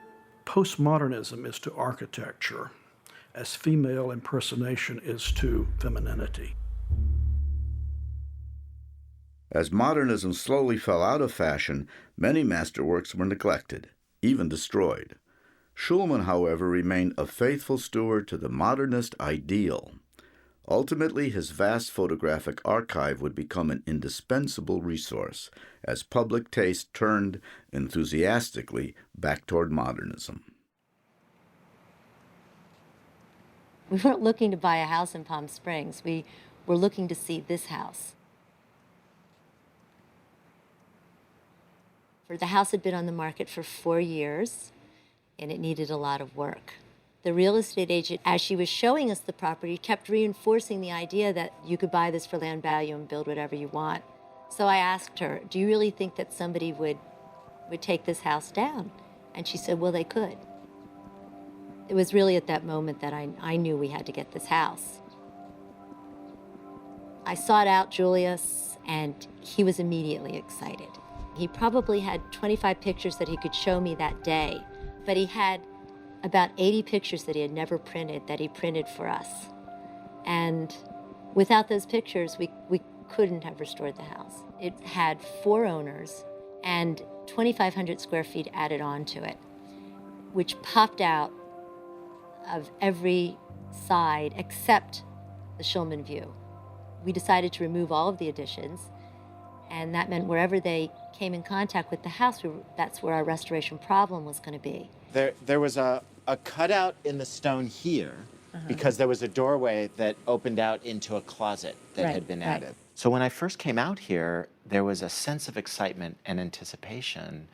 postmodernism is to architecture as female impersonation is to femininity. As modernism slowly fell out of fashion, many masterworks were neglected, even destroyed. Shulman, however, remained a faithful steward to the modernist ideal. Ultimately, his vast photographic archive would become an indispensable resource as public taste turned enthusiastically back toward modernism. We weren't looking to buy a house in Palm Springs. We were looking to see this house. The house had been on the market for 4 years, and it needed a lot of work. The real estate agent, as she was showing us the property, kept reinforcing the idea that you could buy this for land value and build whatever you want. So I asked her, do you really think that somebody would take this house down? And she said, well, they could. It was really at that moment that I knew we had to get this house. I sought out Julius, and he was immediately excited. He probably had 25 pictures that he could show me that day, but he had about 80 pictures that he had never printed that he printed for us. And without those pictures, we couldn't have restored the house. It had 4 owners and 2,500 square feet added on to it, which popped out of every side except the Shulman view. We decided to remove all of the additions, and that meant wherever they came in contact with the house, that's where our restoration problem was going to be. There was a cutout in the stone here because there was a doorway that opened out into a closet that had been added. So when I first came out here, there was a sense of excitement and anticipation.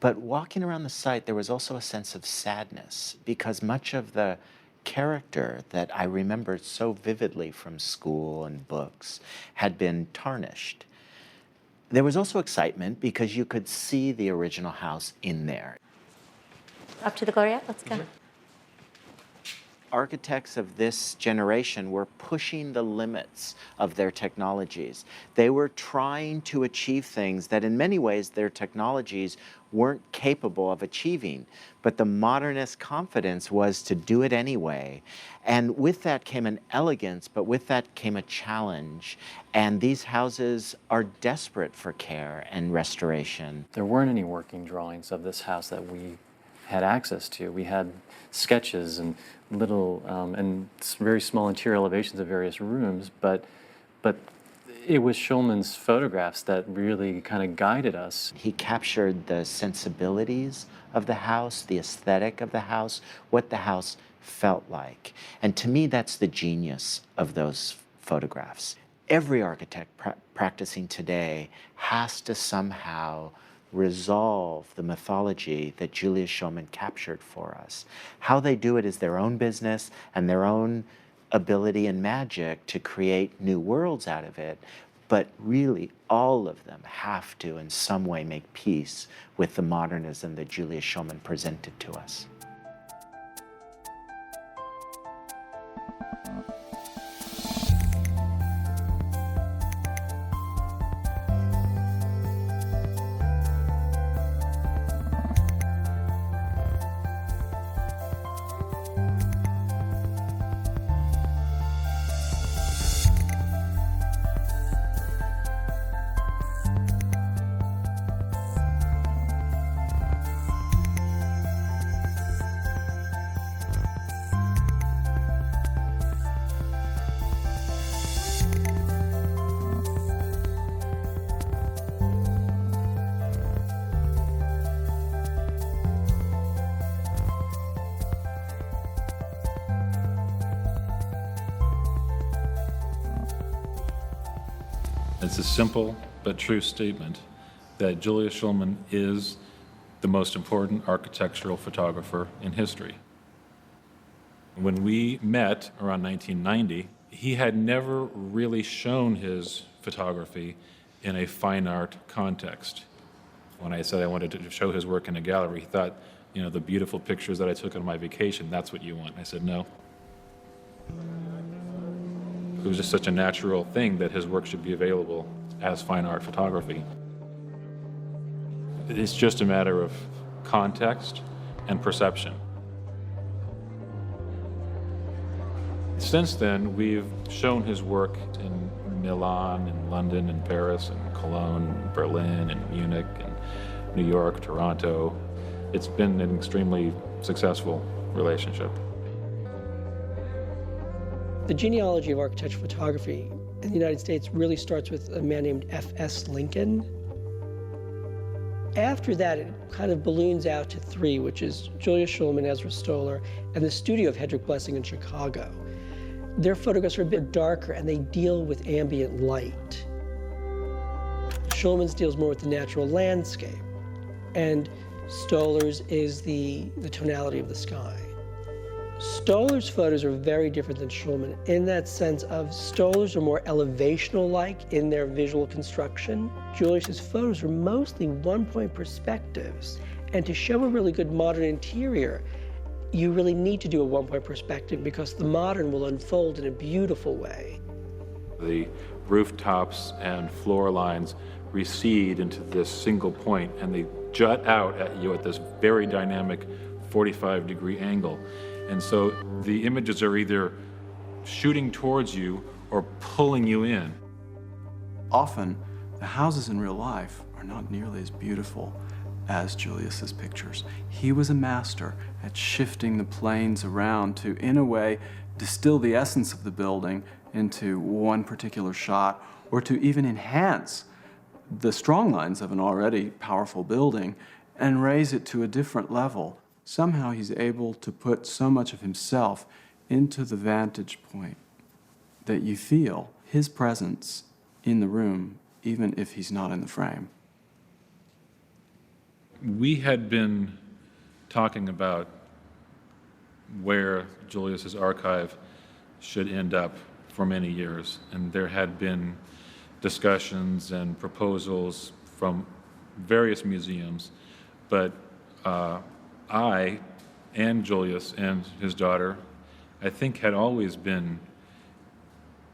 But walking around the site, there was also a sense of sadness because much of the character that I remembered so vividly from school and books had been tarnished. There was also excitement because you could see the original house in there. Up to the Gloriette, let's go. Architects of this generation were pushing the limits of their technologies. They were trying to achieve things that in many ways their technologies weren't capable of achieving. But the modernist confidence was to do it anyway. And with that came an elegance, but with that came a challenge. And these houses are desperate for care and restoration. There weren't any working drawings of this house that we had access to. We had sketches and little and very small interior elevations of various rooms, but it was Shulman's photographs that really kind of guided us. He captured the sensibilities of the house, the aesthetic of the house, what the house felt like. And to me, that's the genius of those photographs. Every architect practicing today has to somehow resolve the mythology that Julius Shulman captured for us. How they do it is their own business and their own ability and magic to create new worlds out of it, but really all of them have to in some way make peace with the modernism that Julius Shulman presented to us. It's a simple but true statement that Julius Shulman is the most important architectural photographer in history. When we met around 1990, he had never really shown his photography in a fine art context. When I said I wanted to show his work in a gallery, he thought, you know, the beautiful pictures that I took on my vacation, that's what you want. I said, no. It was just such a natural thing that his work should be available as fine art photography. It's just a matter of context and perception. Since then, we've shown his work in Milan, and London, and Paris, and Cologne, and Berlin, and Munich, and New York, Toronto. It's been an extremely successful relationship. The genealogy of architectural photography in the United States really starts with a man named F.S. Lincoln. After that, it kind of balloons out to three, which is Julius Shulman, Ezra Stoller, and the studio of Hedrick Blessing in Chicago. Their photographs are a bit darker, and they deal with ambient light. Shulman's deals more with the natural landscape, and Stoller's is the tonality of the sky. Stoller's photos are very different than Shulman in that sense of Stoller's are more elevational-like in their visual construction. Julius's photos are mostly one-point perspectives. And to show a really good modern interior, you really need to do a one-point perspective because the modern will unfold in a beautiful way. The rooftops and floor lines recede into this single point, and they jut out at you at this very dynamic 45-degree angle. And so the images are either shooting towards you or pulling you in. Often, the houses in real life are not nearly as beautiful as Julius's pictures. He was a master at shifting the planes around to, in a way, distill the essence of the building into one particular shot, or to even enhance the strong lines of an already powerful building and raise it to a different level. Somehow he's able to put so much of himself into the vantage point that you feel his presence in the room, even if he's not in the frame. We had been talking about where Julius's archive should end up for many years, and there had been discussions and proposals from various museums, but I and Julius and his daughter, I think, had always been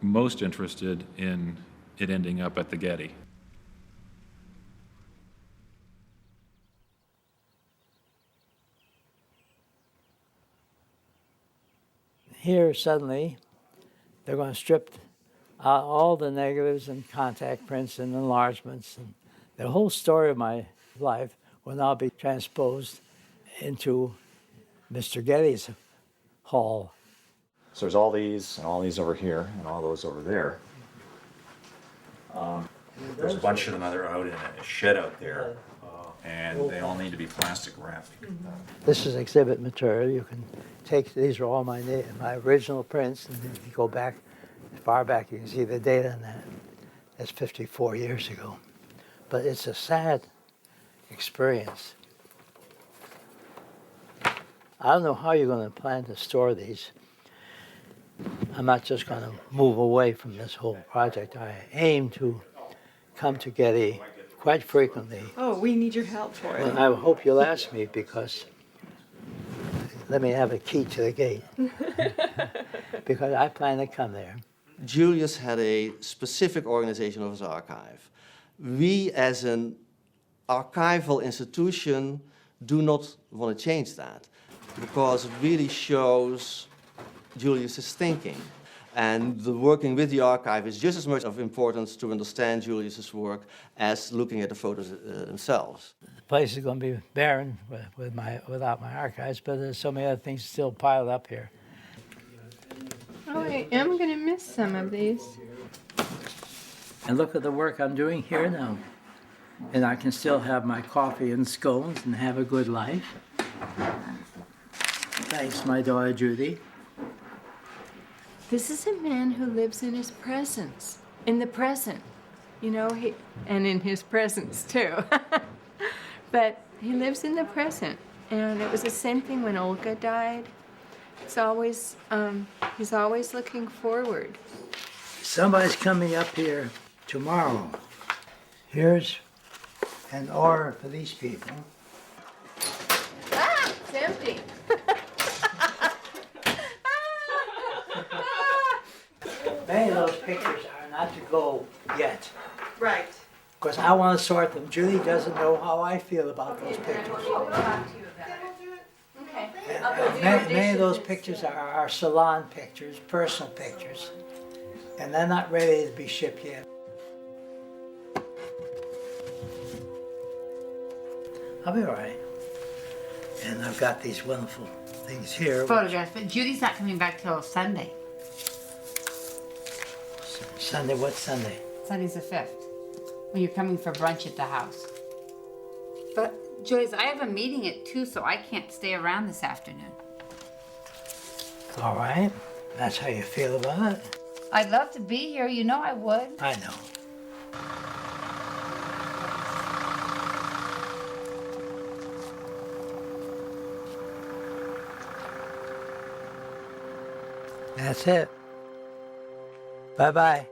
most interested in it ending up at the Getty. Here, suddenly, they're going to strip out all the negatives and contact prints and enlargements, and the whole story of my life will now be transposed into Mr. Getty's hall. So there's all these and all these over here and all those over there. There's a bunch of them that are out in a shed out there, and they all need to be plastic wrapped. This is exhibit material. You can take, these are all my original prints, and if you go back, as far back, you can see the date on that. That's 54 years ago. But it's a sad experience. I don't know how you're going to plan to store these. I'm not just going to move away from this whole project. I aim to come to Getty quite frequently. Oh, we need your help for it. And I hope you'll ask me, because let me have a key to the gate. Because I plan to come there. Julius had a specific organization of his archive. We, as an archival institution, do not want to change that, because it really shows Julius's thinking. And the working with the archive is just as much of importance to understand Julius's work as looking at the photos themselves. The place is going to be barren without my archives, but there's so many other things still piled up here. Oh, I am going to miss some of these. And look at the work I'm doing here now. And I can still have my coffee and scones and have a good life. Thanks, my daughter Judy. This is a man who lives in his presence, in the present, you know, and in his presence too. But he lives in the present. And it was the same thing when Olga died. He's always looking forward. Somebody's coming up here tomorrow. Here's an order for these people. Ah, it's empty. Many of those pictures are not to go yet. Right. Of course, I want to sort them. Julie doesn't know how I feel about those pictures. We'll talk to you about it. Okay. Many of those pictures are our salon pictures, personal pictures, and they're not ready to be shipped yet. I'll be all right. And I've got these wonderful things here. Photographs, but Judy's not coming back till Sunday. Sunday, what Sunday? Sunday's the 5th. When you're coming for brunch at the house. But, Joyce, I have a meeting at 2, so I can't stay around this afternoon. All right. That's how you feel about it? I'd love to be here. You know I would. I know. That's it. Bye-bye.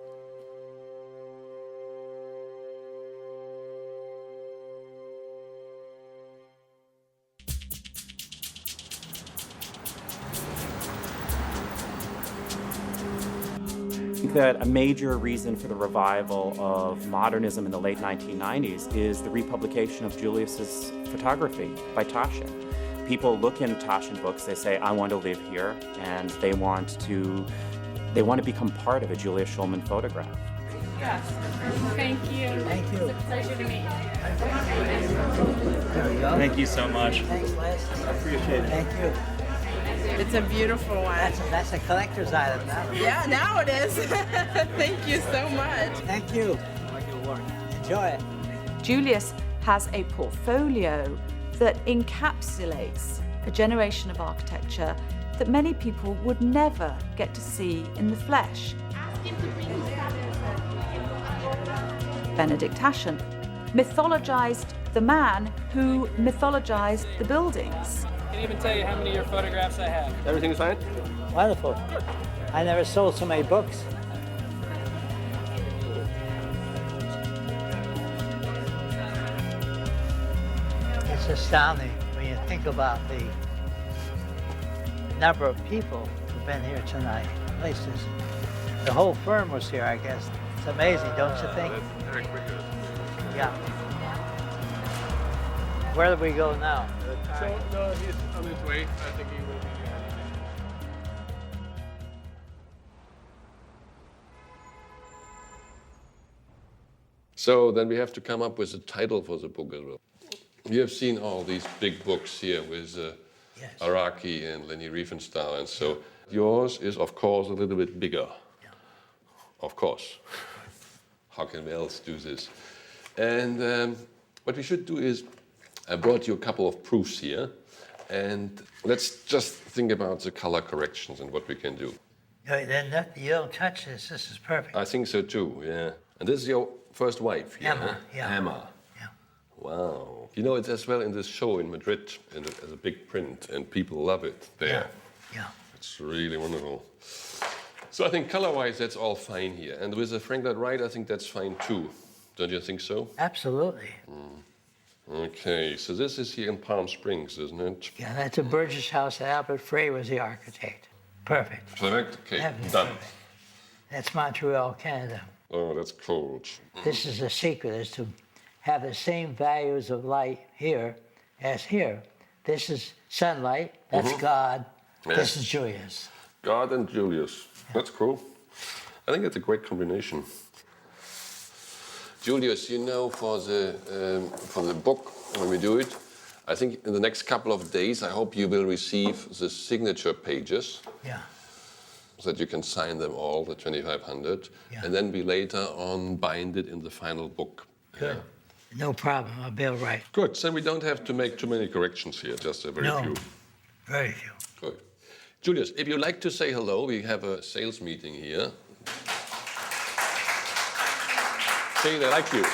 I think that a major reason for the revival of modernism in the late 1990s is the republication of Julius's photography by Taschen. People look in Taschen books, they say, I want to live here, and they want to become part of a Julius Shulman photograph. Yes. Thank you. Thank you. It's a pleasure to meet you. There we go. Thank you so much. Thanks, Les. I appreciate it. Thank you. It's a beautiful one. That's a collector's item now. Yeah, now it is. Thank you so much. Thank you. Enjoy it. Julius has a portfolio that encapsulates a generation of architecture that many people would never get to see in the flesh. Benedict Taschen mythologized the man who mythologized the buildings. I can't even tell you how many of your photographs I have. Everything's fine? Wonderful. I never sold so many books. It's astounding when you think about the number of people who've been here tonight. At least the whole firm was here, I guess. It's amazing, don't you think? That's very quick. Yeah. Where do we go now? So, no, he's on his way. I think he will be. So then we have to come up with a title for the book as well. You have seen all these big books here with Araki and Leni Riefenstahl, and so yours is, of course, a little bit bigger. Yeah. Of course. How can we else do this? And what we should do is, I brought you a couple of proofs here, and let's just think about the color corrections and what we can do. Then you don't touch this. This is perfect. I think so too, yeah. And this is your first wife here, Emma, huh? yeah. Emma. Yeah. Wow. You know, it's as well in this show in Madrid as a big print, and people love it there. Yeah. It's really wonderful. So I think color-wise, that's all fine here. And with the Frank Lloyd Wright, I think that's fine too. Don't you think so? Absolutely. Okay, so this is here in Palm Springs, isn't it? Yeah, that's a Burgess house that Albert Frey was the architect. Perfect. Perfect? Okay, Perfect. done. That's Montreal, Canada. Oh, that's cold. This is the secret, is to have the same values of light here as here. This is sunlight, that's God, this is Julius. God and Julius, that's cool. I think it's a great combination. Julius, you know, for the book, when we do it, I think in the next couple of days, I hope you will receive the signature pages. Yeah. So that you can sign them all, the 2,500, and then we later on bind it in the final book. Good. No problem, I'll be all right. Good, so we don't have to make too many corrections here, just a very few. Very few. Good. Julius, if you'd like to say hello, we have a sales meeting here. Say they like you.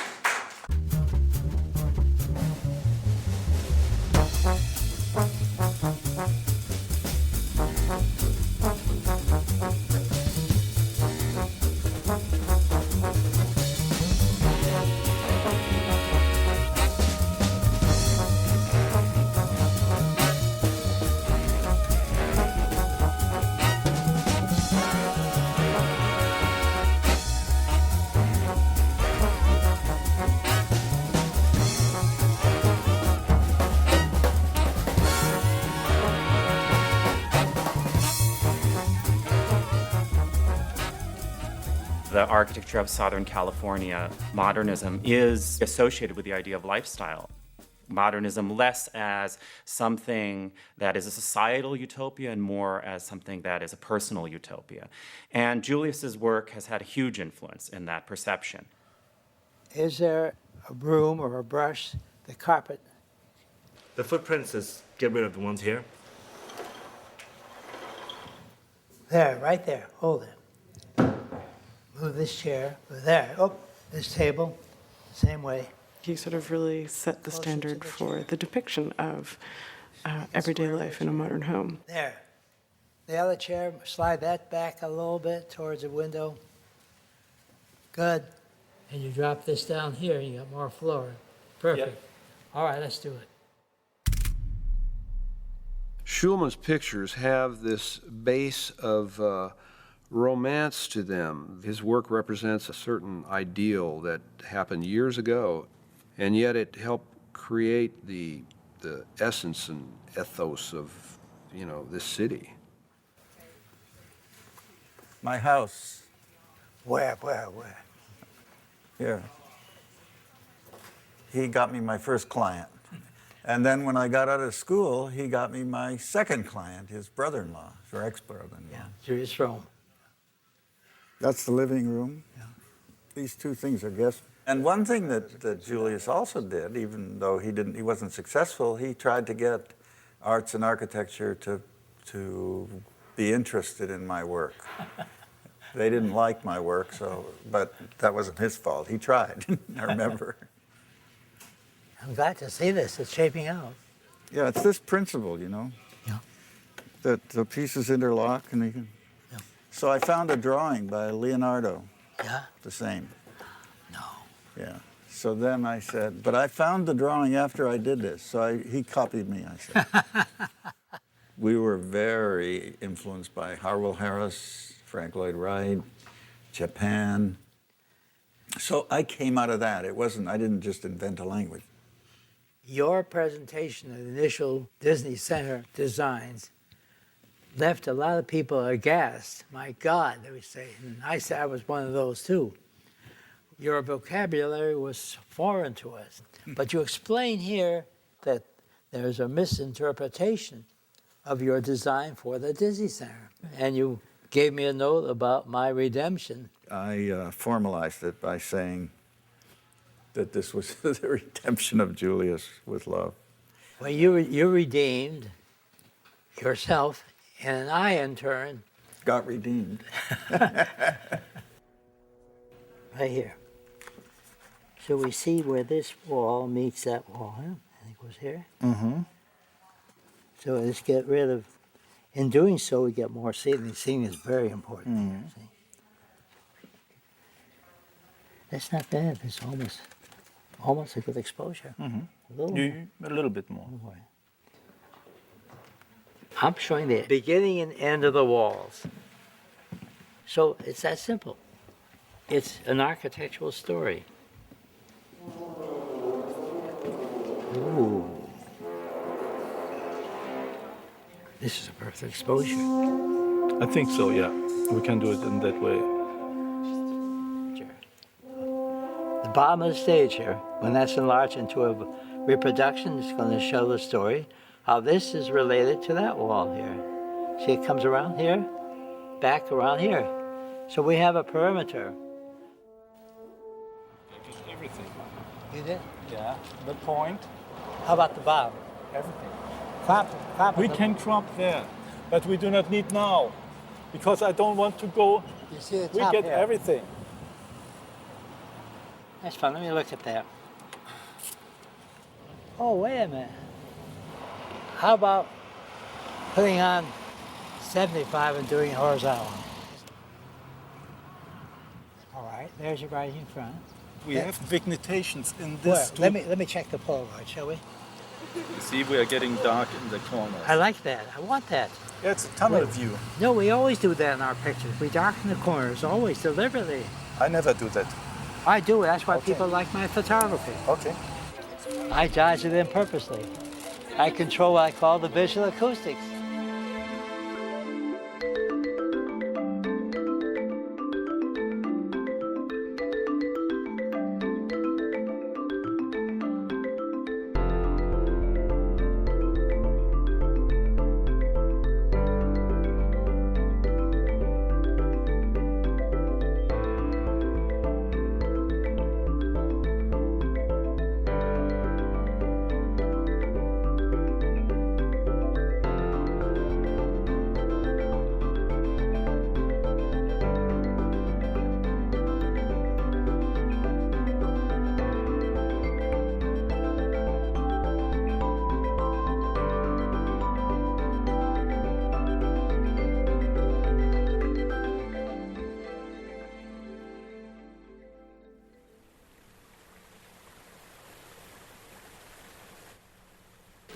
the architecture of Southern California, modernism is associated with the idea of lifestyle. Modernism less as something that is a societal utopia and more as something that is a personal utopia. And Julius's work has had a huge influence in that perception. Is there a broom or a brush, the carpet? The footprints is get rid of the ones here. There, right there, hold it. Move this chair, there, oh, this table, same way. He sort of really set the standard for the depiction of everyday life in a modern home. There. The other chair, slide that back a little bit towards the window. Good. And you drop this down here, you got more floor. Perfect. Yep. All right, let's do it. Shulman's pictures have this base of romance to them. His work represents a certain ideal that happened years ago, and yet it helped create the essence and ethos of, you know, this city. My house. Where? Here. He got me my first client. And then when I got out of school, he got me my second client, his brother-in-law, or ex-brother-in-law. Yeah, Julius Rome. That's the living room. Yeah. These two things are guests. And one thing that Julius also did, even though he wasn't successful, he tried to get arts and architecture to be interested in my work. They didn't like my work, but that wasn't his fault. He tried, I remember. I'm glad to see this. It's shaping out. Yeah, it's this principle, you know. Yeah. That the pieces interlock and you can. Yeah. So I found a drawing by Leonardo. Yeah. The same. No. Yeah. So then I said, but I found the drawing after I did this. So he copied me, I said. We were very influenced by Harwell Harris, Frank Lloyd Wright, Japan. So I came out of that. I didn't just invent a language. Your presentation of the initial Disney Center designs left a lot of people aghast. My God, they would say. And I said I was one of those too. Your vocabulary was foreign to us. But you explain here that there's a misinterpretation of your design for the Disney Center. And you gave me a note about my redemption. I formalized it by saying that this was the redemption of Julius with love. Well, you redeemed yourself, and I, in turn, got redeemed. Right here. So we see where this wall meets that wall, huh? I think it was here. Mm-hmm. So let's get rid of, in doing so, we get more seating. Seating is very important here, see? That's not bad. It's almost a good exposure. Mm-hmm. A little bit more. I'm showing the beginning and end of the walls. So it's that simple. It's an architectural story. Ooh. This is a perfect exposure. I think so, yeah. We can do it in that way. The bottom of the stage here, when that's enlarged into a reproduction, it's going to show the story, how this is related to that wall here. See, it comes around here, back around here. So we have a perimeter. Just everything. You did? Yeah, the point. How about the bottom? Everything. Crop We can crop there, but we do not need now, because I don't want to go. You see the we top get here. everything. That's fun. Let me look at that. Oh, wait a minute. How about putting on 75 and doing horizontal? All right, there's your rising front. We have vignettations in this. Let me check the Polaroid, shall we? You see, we are getting dark in the corners. I like that. I want that. Yeah, it's a tunnel view. No, we always do that in our pictures. We darken the corners, always, deliberately. I never do that. I do. That's why people like my photography. Okay. I dodge it in purposely. I control what I call the visual acoustics.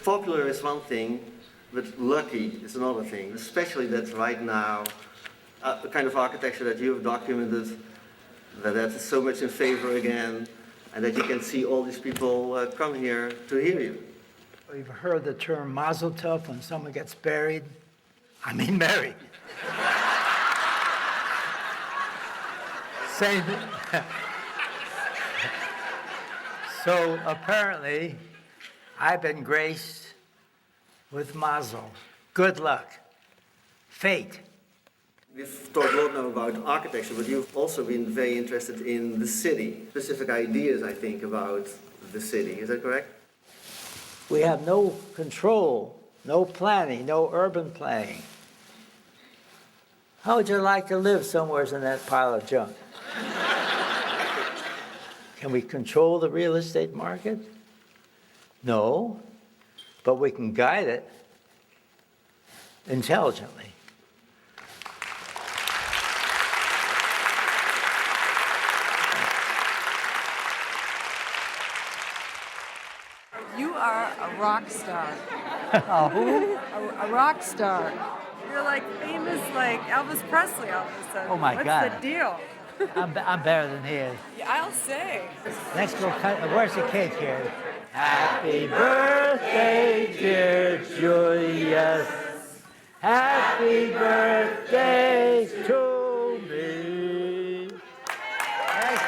Popular is one thing, but lucky is another thing, especially that right now, the kind of architecture that you have documented, that is so much in favor again, and that you can see all these people come here to hear you. You've heard the term mazel tov when someone gets buried? I mean married. Same. So apparently, I've been graced with mazel. Good luck. Fate. We've talked a lot now about architecture, but you've also been very interested in the city, specific ideas, I think, about the city. Is that correct? We have no control, no planning, no urban planning. How would you like to live somewhere in that pile of junk? Can we control the real estate market? No, but we can guide it intelligently. You are a rock star. Who? A rock star. You're like famous like Elvis Presley all of a sudden. Oh my God. What's the deal? I'm better than he is. Yeah, I'll say. Next, we'll cut. Where's the cake here? Happy birthday, dear Julius. Happy birthday to me. Thank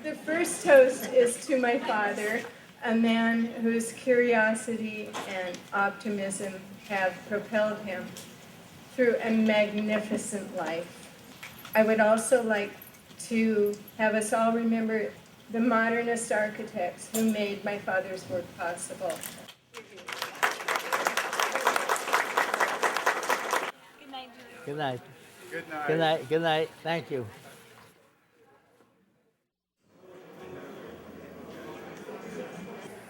you. The first toast is to my father, a man whose curiosity and optimism have propelled him through a magnificent life. I would also like to have us all remember the modernist architects who made my father's work possible. Good night. Good night. Good night. Good night. Thank you.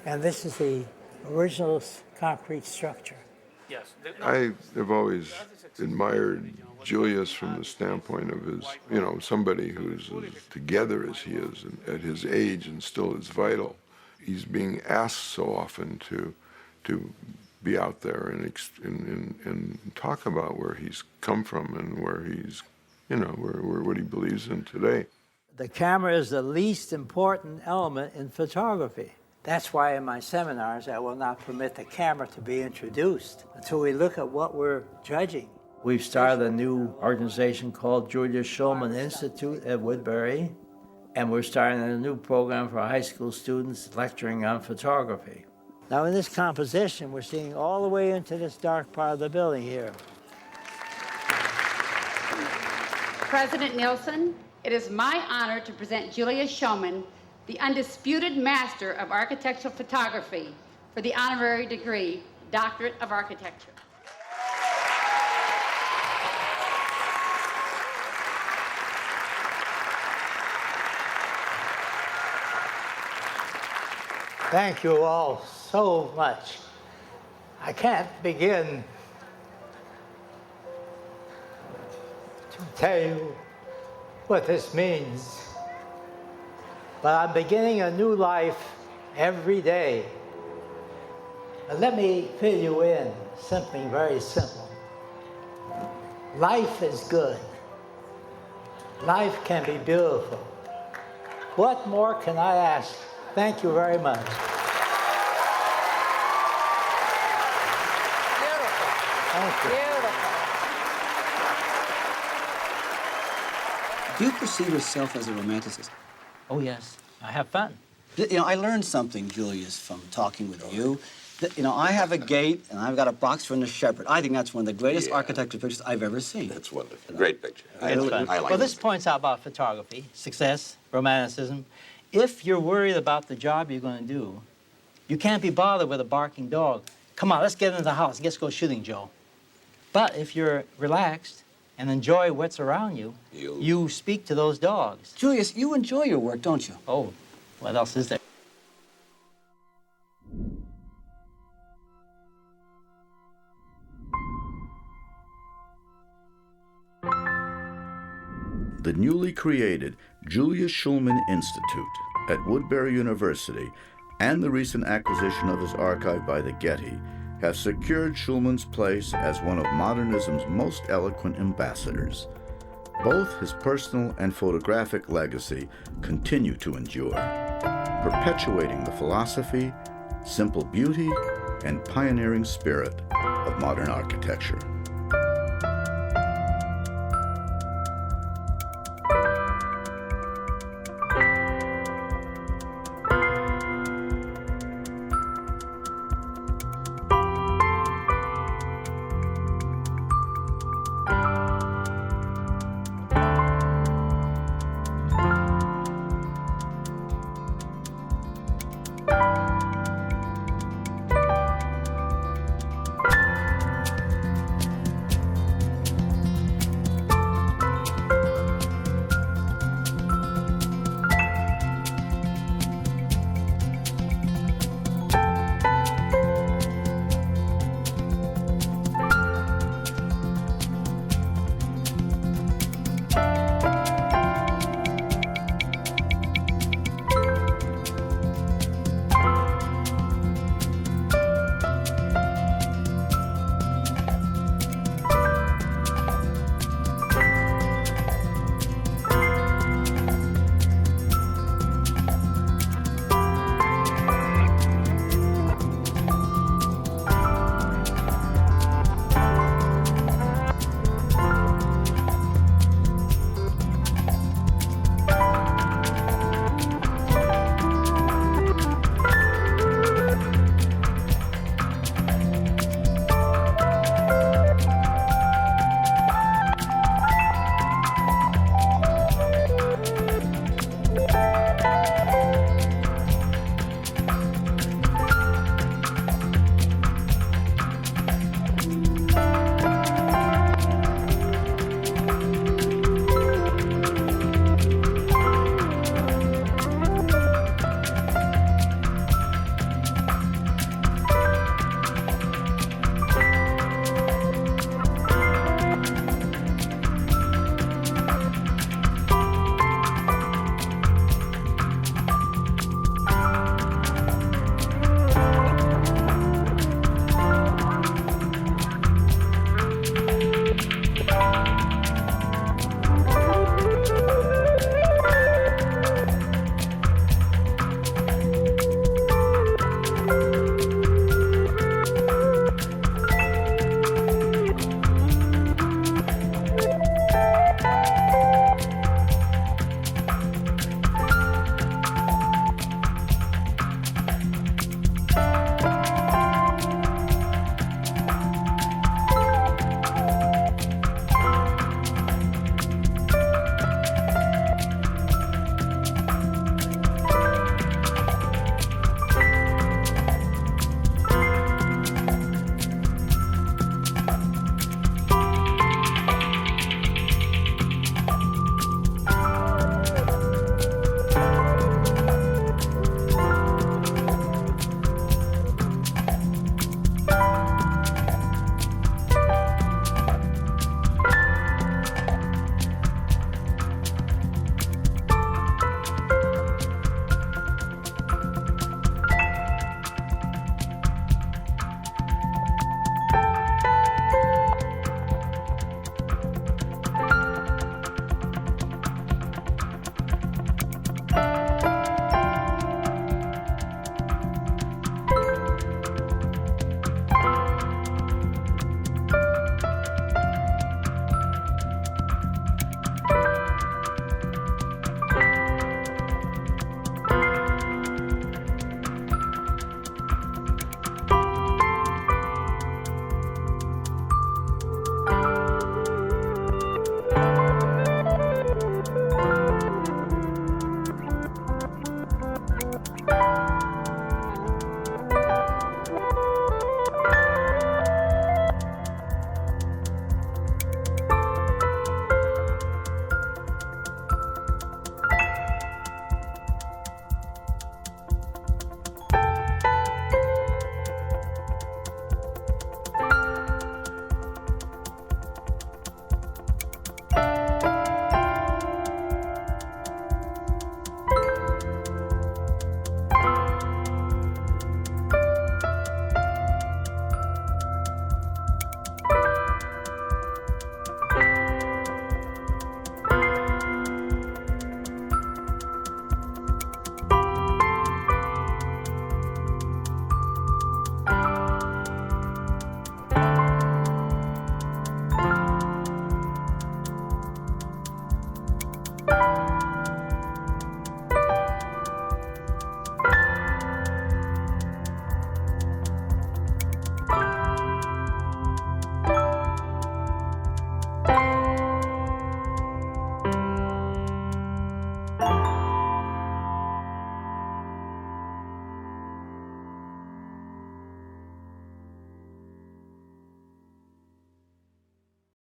And this is the original concrete structure. Yes. I have always admired Julius from the standpoint of his, somebody who's as together as he is and at his age and still is vital. He's being asked so often to be out there and talk about where he's come from and where he's, what he believes in today. The camera is the least important element in photography. That's why in my seminars I will not permit the camera to be introduced until we look at what we're judging. We've started a new organization called Julius Shulman Institute at Woodbury, and we're starting a new program for high school students lecturing on photography. Now in this composition, we're seeing all the way into this dark part of the building here. President Nielsen, it is my honor to present Julius Shulman, the undisputed master of architectural photography, for the honorary degree, Doctorate of Architecture. Thank you all so much. I can't begin to tell you what this means, but I'm beginning a new life every day. And let me fill you in something very simple. Life is good. Life can be beautiful. What more can I ask? Thank you very much. Thank you. Do you perceive yourself as a romanticist? Oh, yes. I have fun. I learned something, Julius, from talking with you. I have a gate, and I've got a box from the shepherd. I think that's one of the greatest architectural pictures I've ever seen. That's wonderful. Great picture. I Well, like this points out about photography, success, romanticism. If you're worried about the job you're going to do, you can't be bothered with a barking dog. Come on, let's get into the house. Let's go shooting, Joe. But if you're relaxed and enjoy what's around you, you speak to those dogs. Julius, you enjoy your work, don't you? Oh, what else is there? The newly created Julius Shulman Institute at Woodbury University and the recent acquisition of his archive by the Getty have secured Shulman's place as one of modernism's most eloquent ambassadors. Both his personal and photographic legacy continue to endure, perpetuating the philosophy, simple beauty, and pioneering spirit of modern architecture.